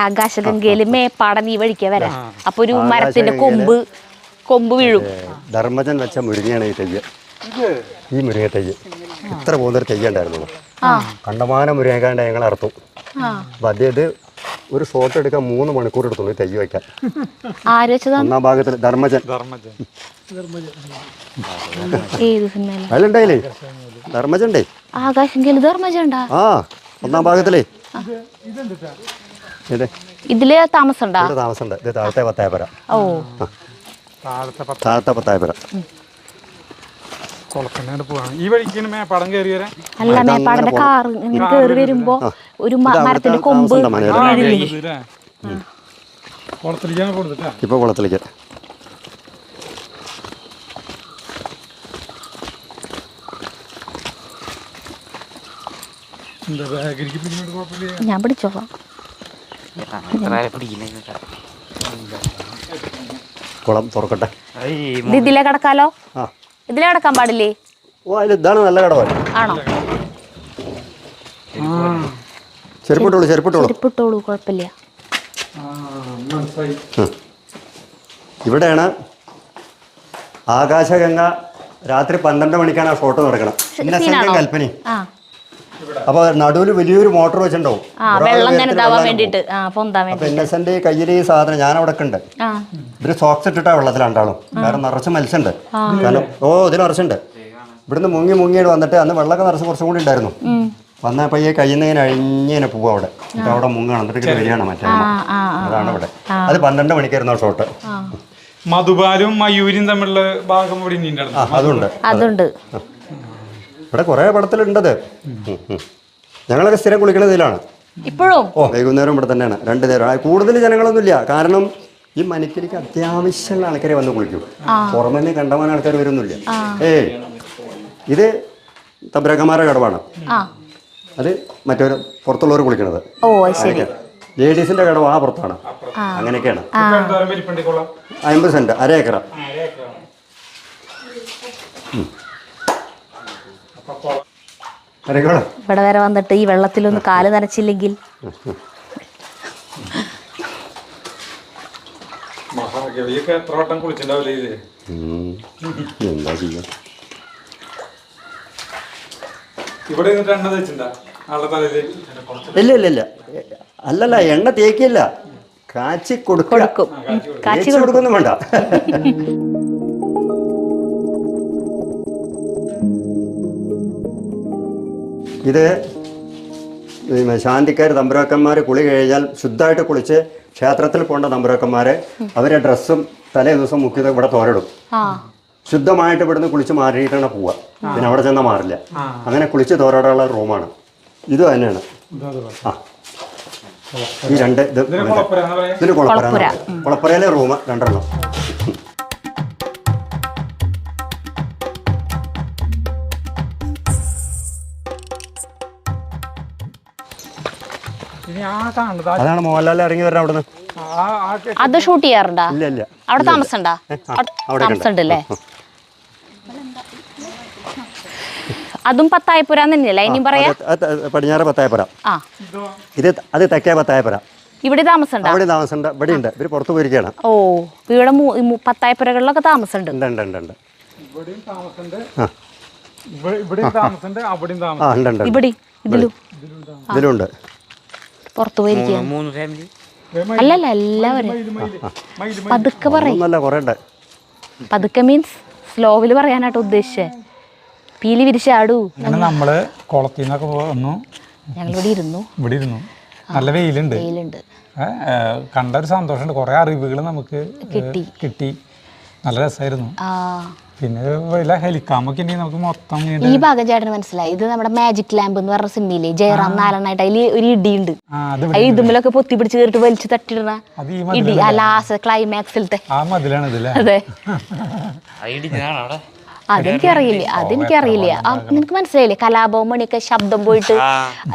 ആകാശഗംഗയില് മേപ്പാടം ഈ വഴിക്കാ വരാ. അപ്പൊ ഒരു മരത്തിന്റെ കൊമ്പ് വീഴും. ധർമ്മജൻ വെച്ച മുരിങ്ങയാണ് ഈ തെയ്യ്. ഈ മുരിങ്ങ തെയ്യ് ഇത്ര പോകുന്നൊരു തെയ്യ ഉണ്ടായിരുന്നു. കണ്ടമാനം മുരിങ്ങക്കാണ്ട് ഞങ്ങൾ അറുത്തു. അപ്പൊ അദ്ദേഹം ഒരു ഷോട്ട് എടുക്കാൻ 3 മണിക്കൂർ എടുത്തു ഈ തെയ്യ് വയ്ക്കാൻ. ആര് വെച്ചതാ? ഒന്നാം ഭാഗത്തിൽ ധർമ്മജൻ. ഏത് സിനിമയില്? അതിലുണ്ടായില്ലേ ധർമ്മജണ്ടേ? ആകാശഗംഗയില് ധർമ്മജണ്ടാ? ആ, ഒന്നാം ഭാഗത്തിലേ ഇതില് താമസമുണ്ടാ? താമസമുണ്ട്. ഇത് താഴത്തെ 10 ഏക്കറ. ഓ, താഴത്തെ 10 ഏക്കറ. ഈ വഴിക്ക് മേപ്പാടം കയറി വരാൻ അല്ല, മേപ്പാടന്റെ കാറ് ഇങ്ങനെ കയറി വരുമ്പോ ഒരു മരത്തിന്റെ കൊമ്പ് ഇപ്പൊ കുളത്തിലേക്ക്. ഞാൻ പിടിച്ചോളാം. കുളം തുറക്കട്ടെ. ഇതിലേ കിടക്കാലോ? ആ, ഇതിലേ കിടക്കാൻ പാടില്ലേ? ഓ, അതിൽ ഇതാണ് നല്ല കടവൻ. ആണോ? ചെരുപ്പിട്ടോളൂ ചെരുപ്പിട്ടോളൂ. ചെരുപ്പിട്ടോളൂ, കുഴപ്പമില്ല. ഇവിടെയാണ് ആകാശഗംഗ. രാത്രി 12 മണിക്കാണ് ആ ഷോട്ട് നടക്കണം. കൽപ്പനി. അപ്പൊ നടുവിൽ വലിയൊരു മോട്ടോർ വെച്ചിട്ടുണ്ടാവും. അപ്പൊ ഇന്നസെന്റ് കയ്യിൽ ഈ സാധനം ഞാൻ അവിടെ ഉണ്ട്. ഇവര് സോക്സ് ഇട്ടിട്ടാ വെള്ളത്തിലുണ്ടാളും. കാരണം നിറച്ച് മത്സ്യമുണ്ട്. കാരണം ഇതിൽ നിറച്ചുണ്ട്. ഇവിടുന്ന് മുങ്ങിയിട്ട് വന്നിട്ട് അന്ന് വെള്ളമൊക്കെ നിറച്ച് കുറച്ചും കൂടി ഉണ്ടായിരുന്നു. വന്നപ്പോ ഈ കയ്യിൽ നിന്ന് ഇങ്ങനെ അഴിഞ്ഞിങ്ങനെ പോവാ അവിടെ. എന്നിട്ട് അവിടെ മുങ്ങണം. എന്നിട്ട് വരികയാണ് മറ്റേ. അതാണ് ഇവിടെ. അത് 12 മണിക്കായിരുന്നു ആ ഷോട്ട്. മധുബാലും മയൂരിയും തമ്മിലുള്ള ഭാഗം അതുണ്ട്. ഇവിടെ കുറെ പടത്തിലുണ്ടത്. ഞങ്ങളൊക്കെ സ്ഥിരം കുളിക്കണ ഇതിലാണ് ഇപ്പോഴും. വൈകുന്നേരം ഇവിടെ തന്നെയാണ് 2 നേരം. കൂടുതൽ ജനങ്ങളൊന്നുമില്ല. കാരണം ഈ മനക്കിലേക്ക് അത്യാവശ്യമുള്ള ആൾക്കാരെ വന്ന് കുളിക്കും. പുറമെ കണ്ടമാന ആൾക്കാർ വരുന്നില്ല. ഇത് തബ്രക്കന്മാരുടെ കടവാണ്. അത് മറ്റൊരു പുറത്തുള്ളവർ കുളിക്കണത്. ലേഡീസിന്റെ കടവ് ആ പുറത്താണ്. അങ്ങനെയൊക്കെയാണ്. 50 സെന്റ്, 1/2 ഏക്കറ. ഇവിടെ വരെ വന്നിട്ട് ഈ വെള്ളത്തിലൊന്ന് കാല് നനച്ചില്ലെങ്കിൽ എന്താ ചെയ്യാ. ഇല്ല അല്ലല്ല, എണ്ണ തേക്കില്ല, കാച്ചി കൊടുക്കും. കാച്ചി കൊടുക്കൊന്നും വേണ്ട. ഇത് ശാന്തിക്കാർ തമ്പുരാക്കന്മാർ കുളി കഴിഞ്ഞാൽ ശുദ്ധമായിട്ട് കുളിച്ച് ക്ഷേത്രത്തിൽ പോകേണ്ട തമ്പുരാക്കന്മാരെ അവരെ ഡ്രസ്സും തലേ ദിവസം മുക്കിയത് ഇവിടെ തോരടും. ശുദ്ധമായിട്ട് ഇവിടുന്ന് കുളിച്ച് മാറിയിട്ടാണ് പോവുക. പിന്നെ അവിടെ ചെന്നാൽ മാറില്ല. അങ്ങനെ കുളിച്ച് തോരാടാനുള്ള റൂമാണ് ഇത് തന്നെയാണ്. ഈ രണ്ട് ഇത് കുളപ്പുര എന്ന് പറയാം. ഇതിന് കുളപ്പുര. കുളപ്പുരയിലെ റൂം 2 ഇനി ആ കാണുന്നത് അതാണ് മോഹൻലാൽ ഇറങ്ങി വരുന്നത് അവിടുന്ന്. അത് ഷൂട്ട് ചെയ്യാറുണ്ടാ? ഇല്ല ഇല്ല അവിടെ താമസമുണ്ടാ? താമസമുണ്ട് അല്ലേ? അതും പത്തായപ്പുര തന്നെയല്ലേ ഇനിയും പറയാ? പടിഞ്ഞാറ് പത്തായപ്പുര. ആ, അത് തെക്കേ പത്തായപ്പുര. ഇവിടെ താമസമുണ്ടോ? അവിടെ താമസമുണ്ട്. ഇവിടെ ഉണ്ട്. ഇവര് പുറത്ത് പോയിരിക്കുകയാണ്. ഓ, ഇവിടെ പത്തായപ്പുരകളിലൊക്കെ താമസമുണ്ട്. ഉണ്ട്. ഇവിടെയും താമസമുണ്ട്, ഇവിടെയും താമസമുണ്ട്, അവിടെയും ആ താമസം. ഉണ്ട്. ഇവിടെ ഇതിലുണ്ട്. പുറത്തു പോയിരിക്കുകയാണ്. അല്ലല്ല, എല്ലാവരും പതുക്കെ പറയും. ഒന്നല്ല, കുറേ ഉണ്ട്. പതുക്കെ മീൻസ് സ്ലോവില് പറയാനായിട്ട് ഉദ്ദേശിച്ചേ. പീലി വിരിച്ചാടൂ. അങ്ങനെ നമ്മള് കുളത്തിൽ നിന്നൊക്കെ വന്നു, ഞങ്ങൾ ഇവിടെ ഇരുന്നു. നല്ല വെയിലുണ്ട്. കണ്ട ഒരു സന്തോഷമുണ്ട്. കുറെ അറിവുകൾ നമുക്ക് കിട്ടി. നല്ല രസമായിരുന്നു. പിന്നെ ഹെലിക്കാമൊക്കെ ഉണ്ടെങ്കിൽ നമുക്ക് മൊത്തം ഈ ഭാഗം ചേട്ടന് മനസ്സിലായി. ഇത് നമ്മുടെ മാജിക് ലാമ്പ് എന്ന് പറഞ്ഞ സിനിമയിലെ ജയറാം നാലെണ്ണായിട്ട് അതിൽ ഒരു ഇടിയുണ്ട്. ഇതുമ്പിലൊക്കെ പൊത്തി പിടിച്ച് കയറിട്ട് വലിച്ചു തട്ടിടുന്ന ഇടി, ആ ലാസ്റ്റ് ക്ലൈമാക്സിലത്തെ. അതെ, അതെനിക്കറിയില്ല. നിനക്ക് മനസ്സിലായില്ലേ? കലാഭവൻ മണിയൊക്കെ ശബ്ദം പോയിട്ട്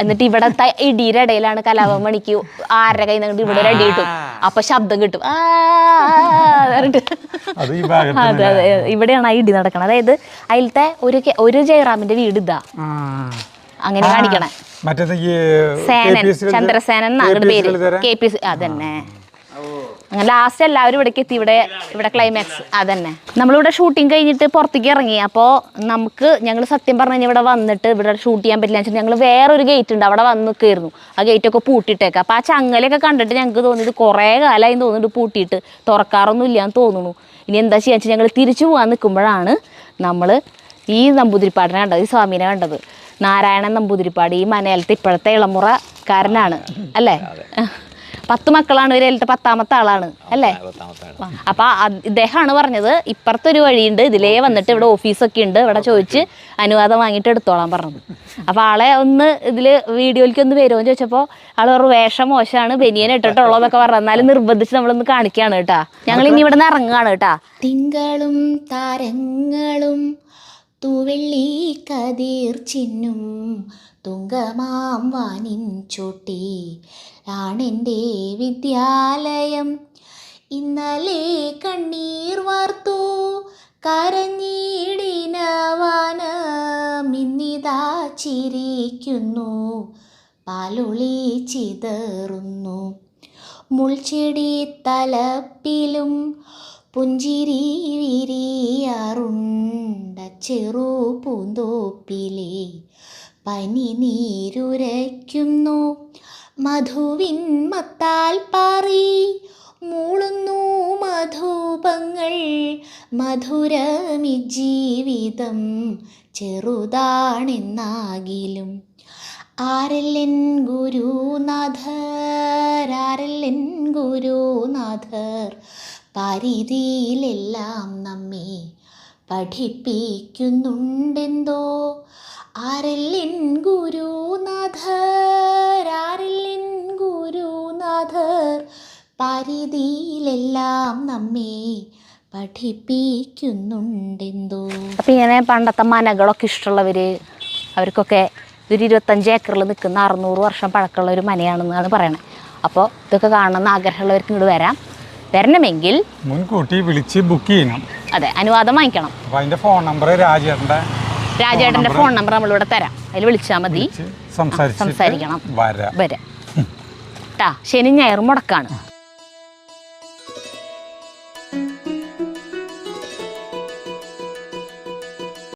എന്നിട്ട് ഇവിടത്തെ ഇടിയുടെ ഇടയിലാണ് കലാഭവൻ മണിക്ക് ആരുടെ കയ്യിൽ നിന്ന് ഇവിടെ ഒരു അടി കിട്ടും. അപ്പൊ ശബ്ദം കിട്ടും. അതെ അതെ, ഇവിടെയാണ് ആ ഇടി നടക്കണം. അതായത് അതിലത്തെ ഒരു ജയറാമിന്റെ വീട് ഇതാ, അങ്ങനെ കാണിക്കണേ. സേനൻ, ചന്ദ്രസേനൻ എന്നാണ് പേര്. KPC അതന്നെ. അങ്ങനെ ലാസ്റ്റ് എല്ലാവരും ഇവിടേക്ക് എത്തി. ഇവിടെ ക്ലൈമാക്സ് അതന്നെ. നമ്മളിവിടെ ഷൂട്ടിങ് കഴിഞ്ഞിട്ട് പുറത്തേക്ക് ഇറങ്ങി. അപ്പോൾ ഞങ്ങൾ സത്യം പറഞ്ഞു കഴിഞ്ഞാൽ ഇവിടെ വന്നിട്ട് ഇവിടെ ഷൂട്ട് ചെയ്യാൻ പറ്റില്ല എന്ന് വെച്ചാൽ ഞങ്ങൾ വേറൊരു ഗേറ്റ് ഉണ്ട്, അവിടെ വന്ന് നിൽക്കായിരുന്നു. ആ ഗേറ്റൊക്കെ പൂട്ടിയിട്ടേക്കാം. അപ്പോൾ ആ ചങ്ങലയൊക്കെ കണ്ടിട്ട് ഞങ്ങൾക്ക് തോന്നിയത് കുറേ കാലമായി തോന്നിയിട്ട് പൂട്ടിയിട്ട് തുറക്കാറൊന്നും ഇല്ലയെന്ന് തോന്നുന്നു. ഇനി എന്താ ചെയ്യാന്ന് വെച്ചാൽ ഞങ്ങൾ തിരിച്ചു പോകാൻ നിൽക്കുമ്പോഴാണ് നമ്മൾ ഈ നമ്പൂതിരിപ്പാടിനെ കണ്ടത്, ഈ സ്വാമീനെ കണ്ടത്. നാരായണൻ നമ്പൂതിരിപ്പാട് ഈ മനയിലത്തെ ഇപ്പോഴത്തെ ഇളമുറക്കാരനാണ് അല്ലേ? 10 മക്കളാണ് ഇവരിലത്തെ 10ാമത്തെ ആളാണ് അല്ലേ? അപ്പൊ ഇദ്ദേഹമാണ് പറഞ്ഞത് ഇപ്പുറത്തൊരു വഴിയുണ്ട്, ഇതിലേ വന്നിട്ട് ഇവിടെ ഓഫീസൊക്കെ ഉണ്ട്, ഇവിടെ ചോദിച്ച് അനുവാദം വാങ്ങിയിട്ട് എടുത്തോളാൻ പറഞ്ഞത്. അപ്പൊ ആളെ ഒന്ന് ഇതില് വീഡിയോയിലേക്ക് ഒന്ന് വരുമോ എന്ന് ചോദിച്ചപ്പോൾ ആള് പറഞ്ഞു വേഷം മോശമാണ്, ബനിയൻ ഇട്ടിട്ടുള്ളതൊക്കെ പറഞ്ഞു. എന്നാലും നിർബന്ധിച്ച് നമ്മളൊന്ന് കാണിക്കുകയാണ് കേട്ടാ. ഞങ്ങൾ ഇനി ഇവിടെ നിന്ന് ഇറങ്ങുകയാണ് കേട്ടാ. തിങ്കളും താരങ്ങളും തൂവെള്ളി കതിർ ചിന്നും തുങ്കമാം വാനിൻ ചോട്ടി ആണെൻ്റെ വിദ്യാലയം. ഇന്നലെ കണ്ണീർ വാർത്തു കരഞ്ഞിടിന വാനം ഇന്നിതാ ചിരിക്കുന്നു, പാലൊളി ചിതറുന്നു. മുൾച്ചെടി തലപ്പിലും പുഞ്ചിരി വിരിയാറുണ്ട ചെറു പൂന്തോപ്പിലെ പനി നീരുരയ്ക്കുന്നു. മധുവിൻ മത്താൽ പാറി മൂളുന്നു മധുപങ്ങൾ, മധുരമി ജീവിതം ചെറുതാണെന്നാകിലും. ആരല്ലൻ ഗുരുനാഥർ പരിധിയിലെല്ലാം നമ്മെ പഠിപ്പിക്കുന്നുണ്ടെന്തോ. ആരല്ലൻ ഗുരുനാഥർ പരിധിയിലെല്ലാം നമ്മെ പഠിപ്പിക്കുന്നുണ്ടെന്തോ. അപ്പം ഇങ്ങനെ പണ്ടത്തെ മനകളൊക്കെ ഇഷ്ടമുള്ളവർ അവർക്കൊക്കെ ഒരു 25 ഏക്കറിൽ നിൽക്കുന്ന 600 വർഷം പഴക്കമുള്ള ഒരു മനയാണെന്നാണ് പറയണത്. അപ്പോൾ ഇതൊക്കെ കാണണമെന്ന് ആഗ്രഹമുള്ളവർക്ക് ഇങ്ങോട്ട് വരണമെങ്കിൽ മുൻകൂട്ടി വിളിച്ച് ബുക്ക് ചെയ്യണം. അതെ, അനുവാദം വാങ്ങിക്കണം. അപ്പോൾ അതിൻ്റെ ഫോൺ നമ്പർ രാജേട്ടൻ്റെ ഫോൺ നമ്പർ നമ്മളിവിടെ തരാം. അതിൽ വിളിച്ചാൽ മതി, സംസാരിക്കണം. വരാം. ശനി ഞായർ മുടക്കാണ്.